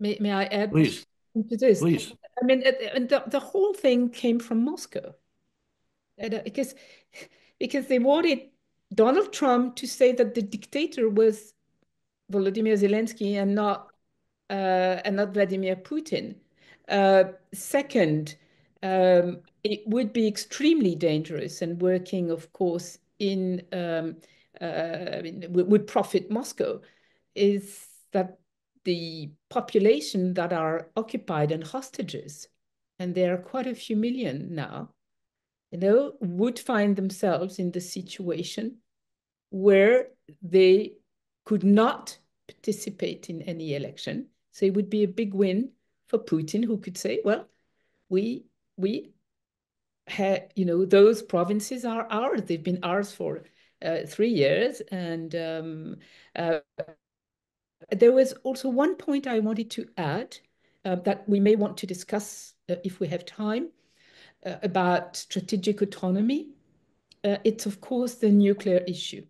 May I add Please, to this? please. I mean, and the whole thing came from Moscow. Because they wanted Donald Trump to say that the dictator was Volodymyr Zelensky and not Vladimir Putin. Second, it would be extremely dangerous and working, of course, would profit Moscow, is that the population that are occupied and hostages, and there are quite a few million now, would find themselves in the situation where they could not participate in any election. So it would be a big win for Putin, who could say, well, we have, those provinces are ours. They've been ours for 3 years. And there was also one point I wanted to add that we may want to discuss if we have time about strategic autonomy. It's, of course, the nuclear issue.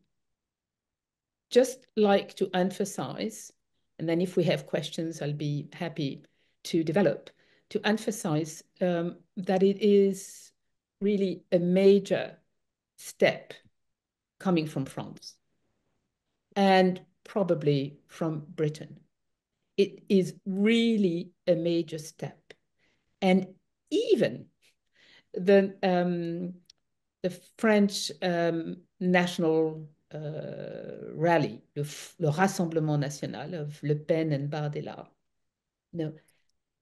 Just like to emphasize, and then if we have questions, I'll be happy to develop, to emphasize that it is really a major step coming from France and probably from Britain. It is really a major step. And even the French national rally, le Rassemblement National of Le Pen and Bardella,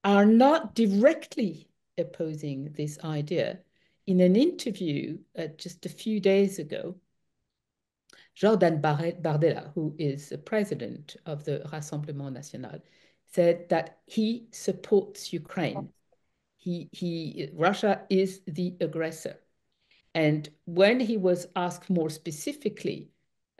are not directly opposing this idea. In an interview just a few days ago, Jordan Bardella, who is the president of the Rassemblement National, said that he supports Ukraine. Russia is the aggressor. And when he was asked more specifically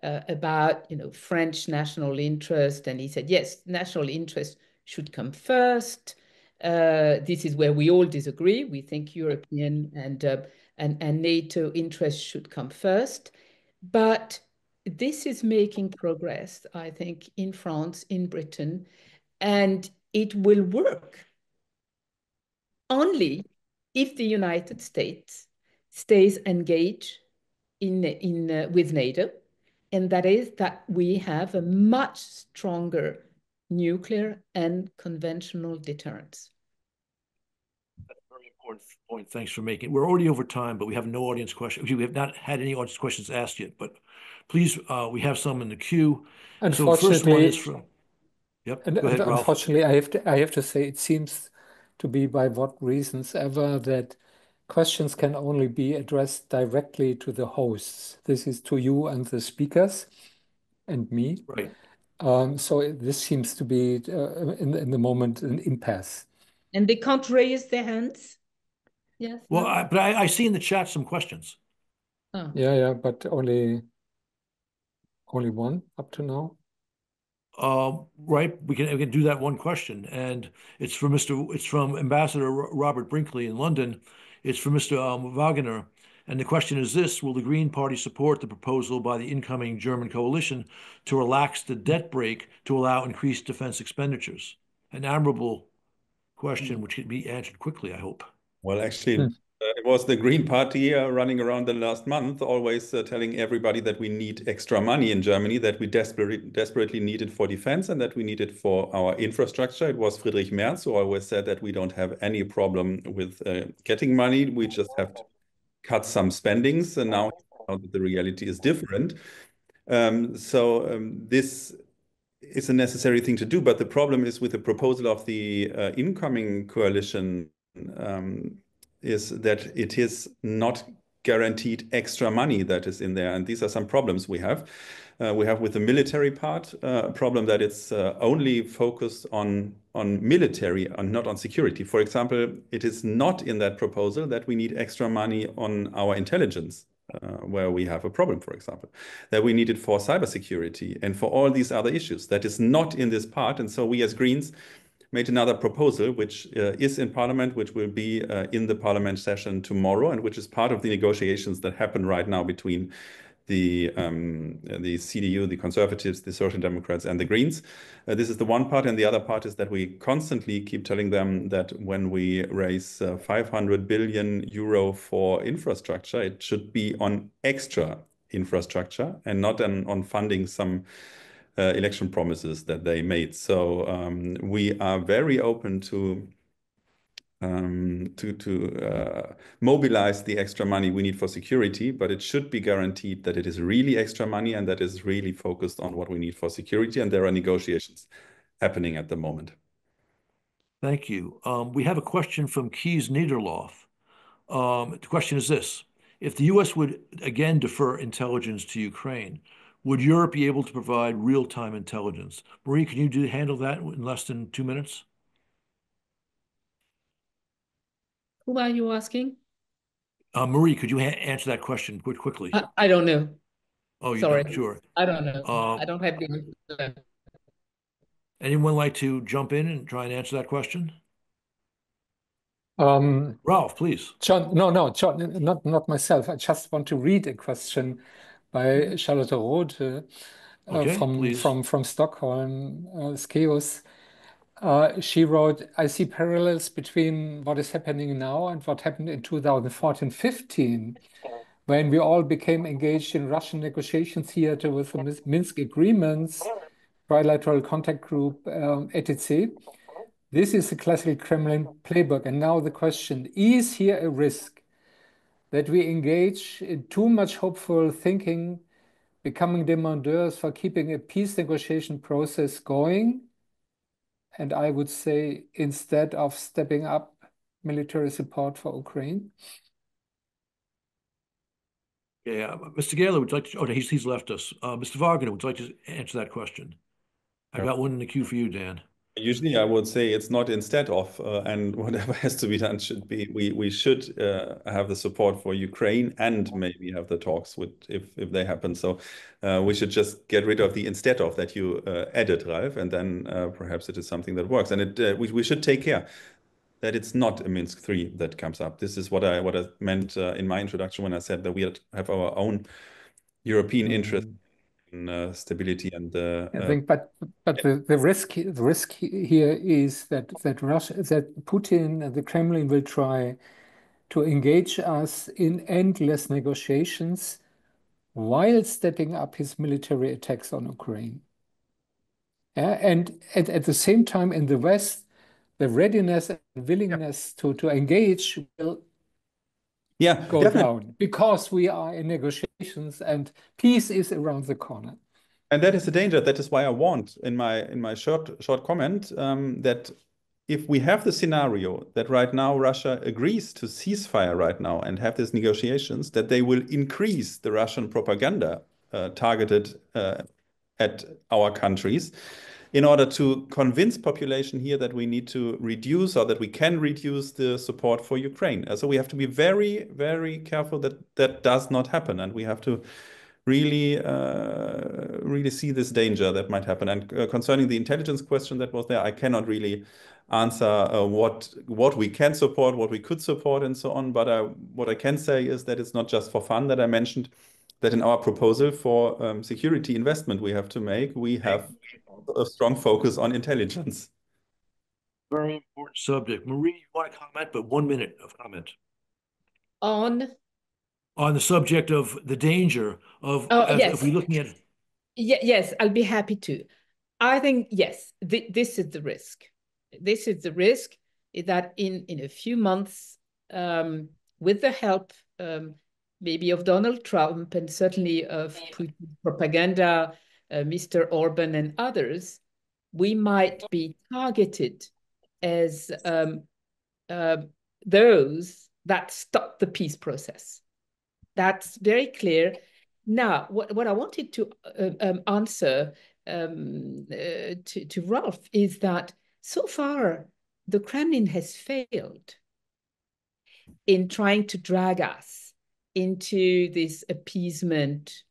about, French national interest, and he said, yes, national interest should come first. This is where we all disagree. We think European and NATO interests should come first. But this is making progress, I think, in France, in Britain, and it will work only if the United States stays engaged with NATO, and that is that we have a much stronger nuclear and conventional deterrence. That's a very important point. Thanks for making it. We're already over time, but we have no audience questions. We have not had any audience questions asked yet, but please, we have some in the queue. So the first one is from, yep, go ahead, Ralf. Unfortunately, I have to say it seems to be, by what reasons ever, that questions can only be addressed directly to the hosts. This is to you and the speakers and me. Right. So this seems to be in the moment an impasse. And they can't raise their hands? Yes. Well, no? but I see in the chat some questions. Oh. Yeah, but only one up to now. Right, we can do that one question, and it's from Ambassador Robert Brinkley in London. It's from Mr. Wagner, and the question is this: will the Green Party support the proposal by the incoming German coalition to relax the debt brake to allow increased defense expenditures? An admirable question, which can be answered quickly, I hope. Well, actually, it was the Green Party running around the last month, always telling everybody that we need extra money in Germany, that we desperately need it for defense and that we need it for our infrastructure. It was Friedrich Merz who always said that we don't have any problem with getting money. We just have to cut some spendings. And now the reality is different. This is a necessary thing to do. But the problem is with the proposal of the incoming coalition is that it is not guaranteed extra money that is in there. And these are some problems we have. We have with the military part a problem that it's only focused on military and not on security. For example, it is not in that proposal that we need extra money on our intelligence, where we have a problem, for example, that we need it for cybersecurity and for all these other issues. That is not in this part. And so we as Greens made another proposal, which is in Parliament, which will be in the Parliament session tomorrow, and which is part of the negotiations that happen right now between the CDU, the Conservatives, the Social Democrats, and the Greens. This is the one part, and the other part is that we constantly keep telling them that when we raise 500 billion euro for infrastructure, it should be on extra infrastructure and not on funding some election promises that they made. So we are very open to mobilize the extra money we need for security, but it should be guaranteed that it is really extra money and that is really focused on what we need for security. And there are negotiations happening at the moment. Thank you. We have a question from Kees Nederlof. The question is this: if the U.S. would again defer intelligence to Ukraine, would Europe be able to provide real-time intelligence? Marie, can you handle that in less than 2 minutes? Who are you asking? Marie, could you answer that question quickly? I don't know. Oh, you Sorry. don't? Sure. I don't know. I don't have the answer. Anyone like to jump in and try and answer that question? Ralf, please. John, John, not myself. I just want to read a question by Charlotte Roth from Stockholm, Skeos. She wrote, I see parallels between what is happening now and what happened in 2014-15, when we all became engaged in Russian negotiation theater with the Minsk agreements, trilateral contact group, etc. This is the classical Kremlin playbook. And now the question, is here a risk that we engage in too much hopeful thinking, becoming demandeurs for keeping a peace negotiation process going? And I would say, instead of stepping up military support for Ukraine? Yeah, Mr. Gahler, would you like to? Oh, he's left us. Mr. Wagner, would you like to answer that question? I got one in the queue for you, Dan. Usually, I would say it's not instead of, and whatever has to be done should be. We should have the support for Ukraine and maybe have the talks with if they happen. So we should just get rid of the instead of that you added, Ralf, and then perhaps it is something that works. And we should take care that it's not a Minsk III that comes up. This is what I meant in my introduction when I said that we have our own European interest in stability and I think, but the risk here is that Putin and the Kremlin will try to engage us in endless negotiations while stepping up his military attacks on Ukraine. And at the same time, in the West, the readiness and willingness to engage will go definitely down because we are in negotiations and peace is around the corner. And that is the danger. That is why I warned in my short comment that if we have the scenario that right now Russia agrees to ceasefire right now and have these negotiations, that they will increase the Russian propaganda targeted at our countries in order to convince population here that we need to reduce or that we can reduce the support for Ukraine. So we have to be very, very careful that that does not happen. And we have to really see this danger that might happen. And concerning the intelligence question that was there, I cannot really answer what we can support, what we could support, and so on. But what I can say is that it's not just for fun that I mentioned that in our proposal for security investment we have to make, we have a strong focus on intelligence. Very important subject. Marie, you want to comment, but 1 minute of comment. On the subject of the danger of, if we're looking at... Yes, I'll be happy to. I think, yes, this is the risk. This is the risk that in a few months, with the help maybe of Donald Trump and certainly of Putin's propaganda, Mr. Orban and others, we might be targeted as those that stop the peace process. That's very clear. Now, what I wanted to answer to Ralf is that so far the Kremlin has failed in trying to drag us into this appeasement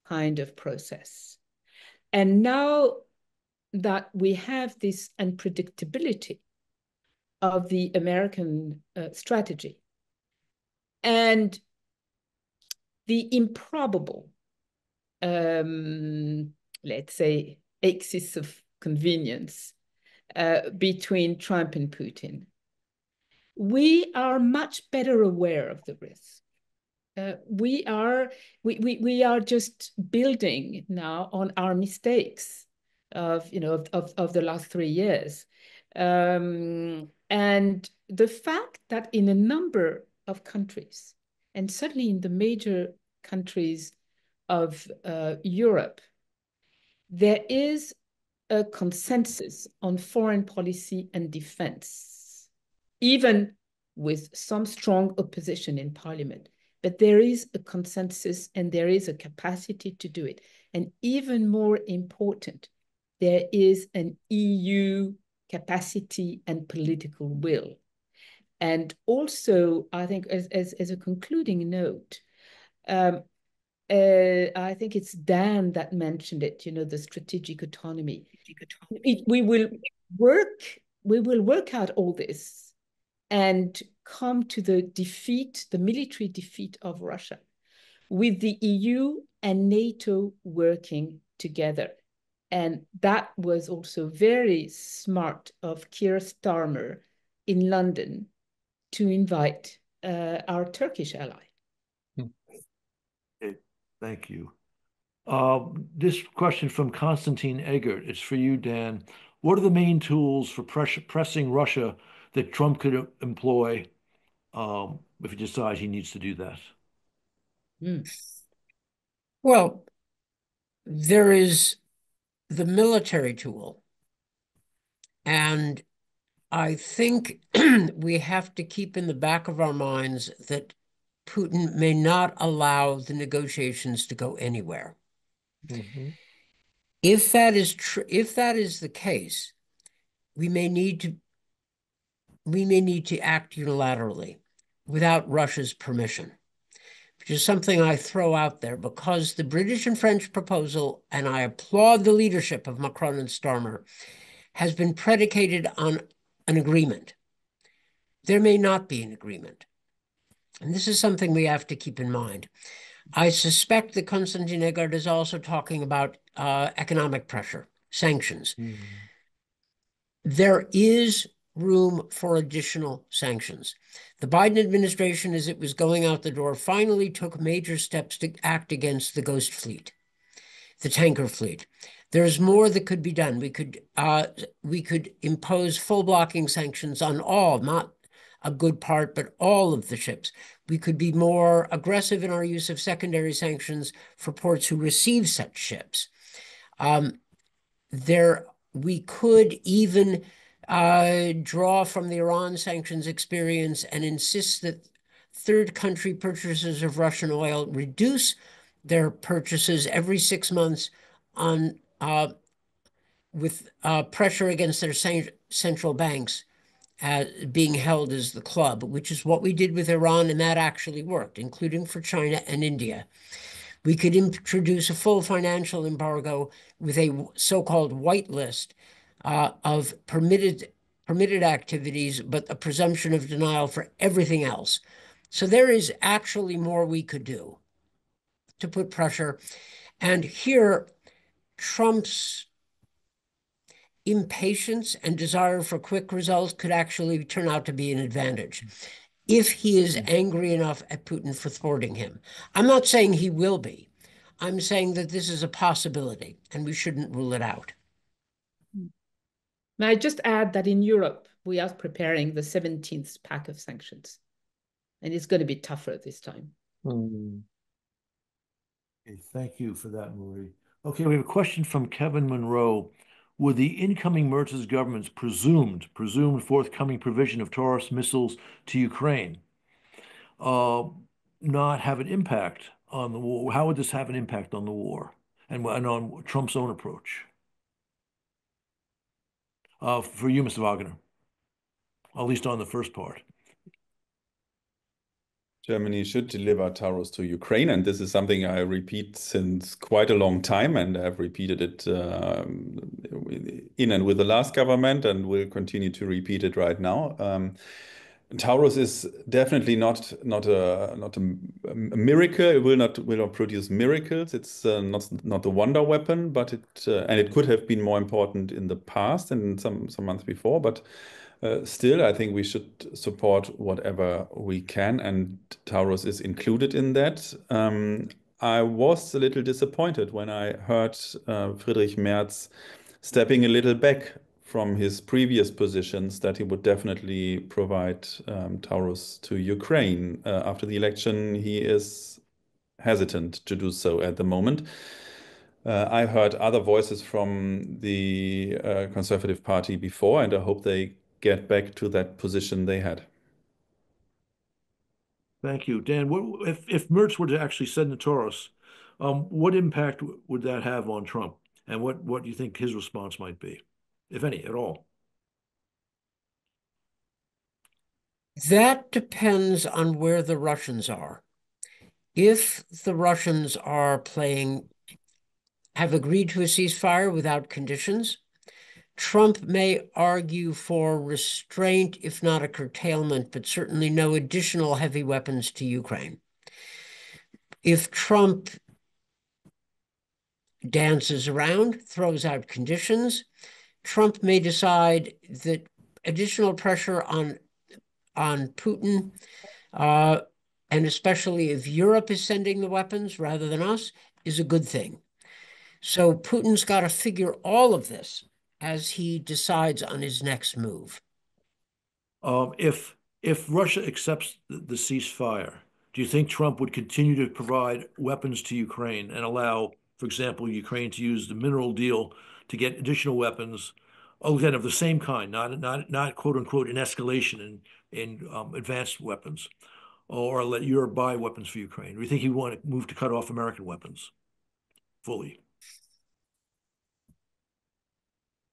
kind of process. And now that we have this unpredictability of the American strategy and the improbable let's say, axis of convenience between Trump and Putin. We are much better aware of the risk. We are just building now on our mistakes of the last 3 years, and the fact that in a number of countries, and certainly in the major countries of Europe, there is a consensus on foreign policy and defense, even with some strong opposition in parliament. But there is a consensus and there is a capacity to do it. And even more important, there is an EU capacity and political will. And also, I think as a concluding note, I think it's Dan that mentioned it, the strategic autonomy. We will work out all this and come to the military defeat of Russia, with the EU and NATO working together. And that was also very smart of Keir Starmer in London to invite our Turkish ally. Okay, thank you. This question from Konstantin Eggert, it's for you, Dan. What are the main tools for pressing Russia that Trump could employ if he decides he needs to do that? Well, there is the military tool. And I think we have to keep in the back of our minds that Putin may not allow the negotiations to go anywhere. Mm-hmm. If that is the case, we may need to act unilaterally without Russia's permission, which is something I throw out there because the British and French proposal, and I applaud the leadership of Macron and Starmer, has been predicated on an agreement. There may not be an agreement. And this is something we have to keep in mind. I suspect that Konstantin Eggert is also talking about economic pressure, sanctions. Mm-hmm. There is room for additional sanctions. The Biden administration, as it was going out the door, finally took major steps to act against the ghost fleet, the tanker fleet. There's more that could be done. We could impose full blocking sanctions on all, not a good part, but all of the ships. We could be more aggressive in our use of secondary sanctions for ports who receive such ships. We could even draw from the Iran sanctions experience and insist that third country purchasers of Russian oil reduce their purchases every 6 months with pressure against their central banks being held as the club, which is what we did with Iran, and that actually worked, including for China and India. We could introduce a full financial embargo with a so-called white list of permitted activities, but a presumption of denial for everything else. So there is actually more we could do to put pressure. And here, Trump's impatience and desire for quick results could actually turn out to be an advantage if he is angry enough at Putin for thwarting him. I'm not saying he will be. I'm saying that this is a possibility and we shouldn't rule it out. May I just add that in Europe, we are preparing the 17th pack of sanctions, and it's going to be tougher this time. Okay, thank you for that, Marie. Okay, we have a question from Kevin Monroe. Would the incoming Merz government's presumed forthcoming provision of Taurus missiles to Ukraine not have an impact on the war? How would this have an impact on the war and on Trump's own approach? For you, Mr. Wagner, at least on the first part. Germany should deliver Taurus to Ukraine, and this is something I repeat since quite a long time, and I've repeated it in and with the last government, and will continue to repeat it right now. Taurus is definitely not a miracle. It will not produce miracles. It's not the wonder weapon, but it could have been more important in the past and some months before. But still, I think we should support whatever we can, and Taurus is included in that. I was a little disappointed when I heard Friedrich Merz stepping a little back from his previous positions that he would definitely provide Taurus to Ukraine. After the election, he is hesitant to do so at the moment. I heard other voices from the Conservative Party before, and I hope they get back to that position they had. Thank you. Dan, if Merz were to actually send the Taurus, what impact would that have on Trump? And what do you think his response might be, if any, at all? That depends on where the Russians are. If the Russians have agreed to a ceasefire without conditions, Trump may argue for restraint, if not a curtailment, but certainly no additional heavy weapons to Ukraine. If Trump dances around, throws out conditions, Trump may decide that additional pressure on Putin, and especially if Europe is sending the weapons rather than us, is a good thing. So Putin's got to figure all of this as he decides on his next move. If Russia accepts the ceasefire, do you think Trump would continue to provide weapons to Ukraine and allow, for example, Ukraine to use the mineral deal to get additional weapons, again, of the same kind, not quote unquote an escalation in advanced weapons, or let Europe buy weapons for Ukraine? Do you think he would want to move to cut off American weapons fully?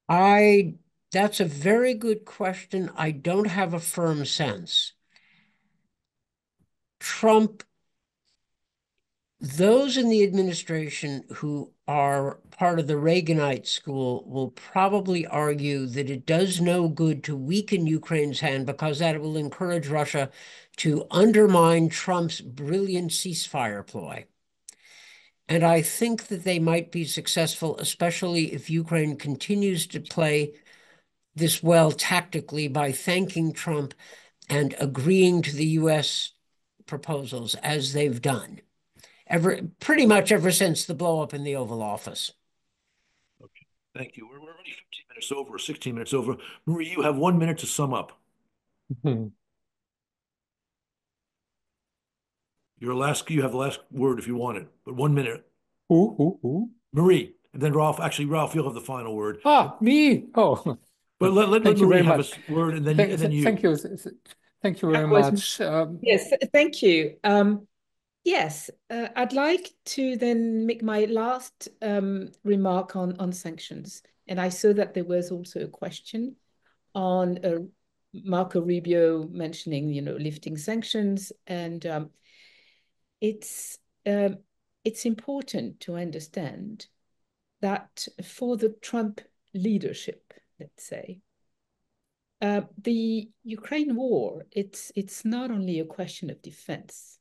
That's a very good question. I don't have a firm sense. Those in the administration who are part of the Reaganite school will probably argue that it does no good to weaken Ukraine's hand because that will encourage Russia to undermine Trump's brilliant ceasefire ploy. And I think that they might be successful, especially if Ukraine continues to play this well tactically by thanking Trump and agreeing to the U.S. proposals as they've done, pretty much ever since the blow-up in the Oval Office. Okay, thank you. We're already 15 minutes over, 16 minutes over. Marie, you have 1 minute to sum up. You have the last word if you want it, but 1 minute. Who? Marie, and then Ralf. Actually, Ralf, you'll have the final word. Me? Oh. But let Marie have a word, and then you. Thank you. Thank you very much. Yes, thank you. Yes, I'd like to then make my last remark on sanctions. And I saw that there was also a question on Marco Rubio mentioning, lifting sanctions. And it's important to understand that for the Trump leadership, let's say, the Ukraine war, it's not only a question of defense,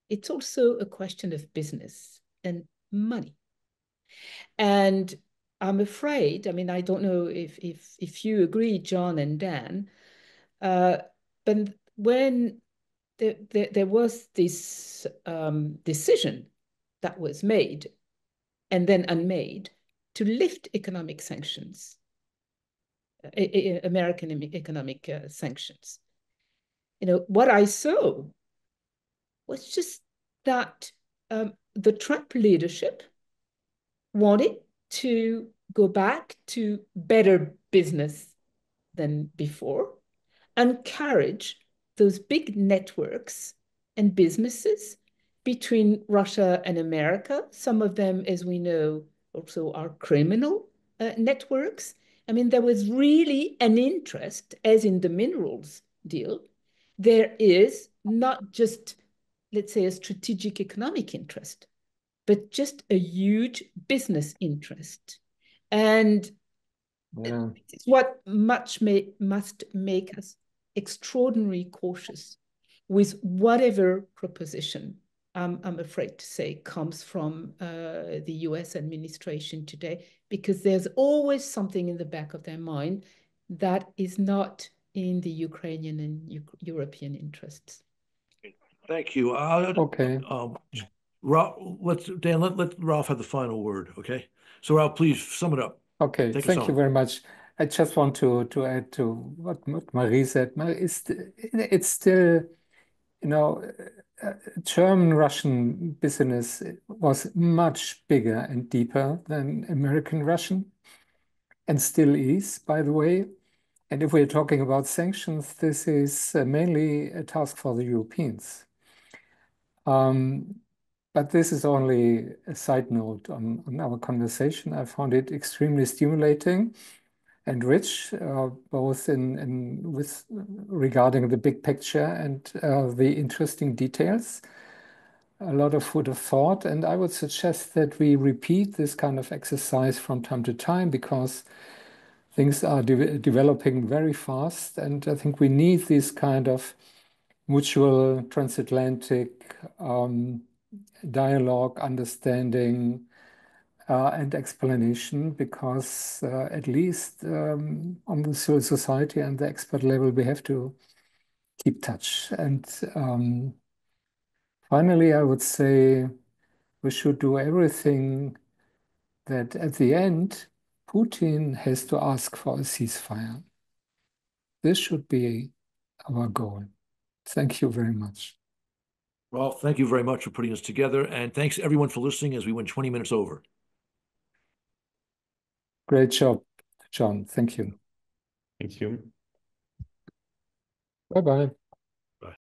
it's also a question of business and money. And I'm afraid, I don't know if you agree, John and Dan, but when there was this decision that was made and then unmade to lift economic sanctions, American economic sanctions. What I saw was just that the Trump leadership wanted to go back to better business than before, encourage those big networks and businesses between Russia and America. Some of them, as we know, also are criminal networks. There was really an interest, as in the minerals deal. There is not just, let's say, a strategic economic interest, but just a huge business interest. And it's what must make us extraordinarily cautious with whatever proposition, I'm afraid to say, comes from the US administration today, because there's always something in the back of their mind that is not in the Ukrainian and European interests. Thank you. Okay. Dan, let Ralf have the final word, okay? So Ralf, please sum it up. Okay, Take us thank you on. very much. I just want to add to what Marie said. It's still, you know, German-Russian business was much bigger and deeper than American-Russian, and still is, by the way. And if we're talking about sanctions, this is mainly a task for the Europeans. But this is only a side note on our conversation. I found it extremely stimulating and rich, both with regarding the big picture and the interesting details. A lot of food of thought, and I would suggest that we repeat this kind of exercise from time to time, because things are developing very fast, and I think we need this kind of mutual transatlantic dialogue, understanding, and explanation, because at least on the civil society and the expert level, we have to keep touch. And finally, I would say we should do everything that at the end, Putin has to ask for a ceasefire. This should be our goal. Thank you very much. Well, thank you very much for putting us together. And thanks everyone for listening as we went 20 minutes over. Great job, John. Thank you. Thank you. Bye-bye.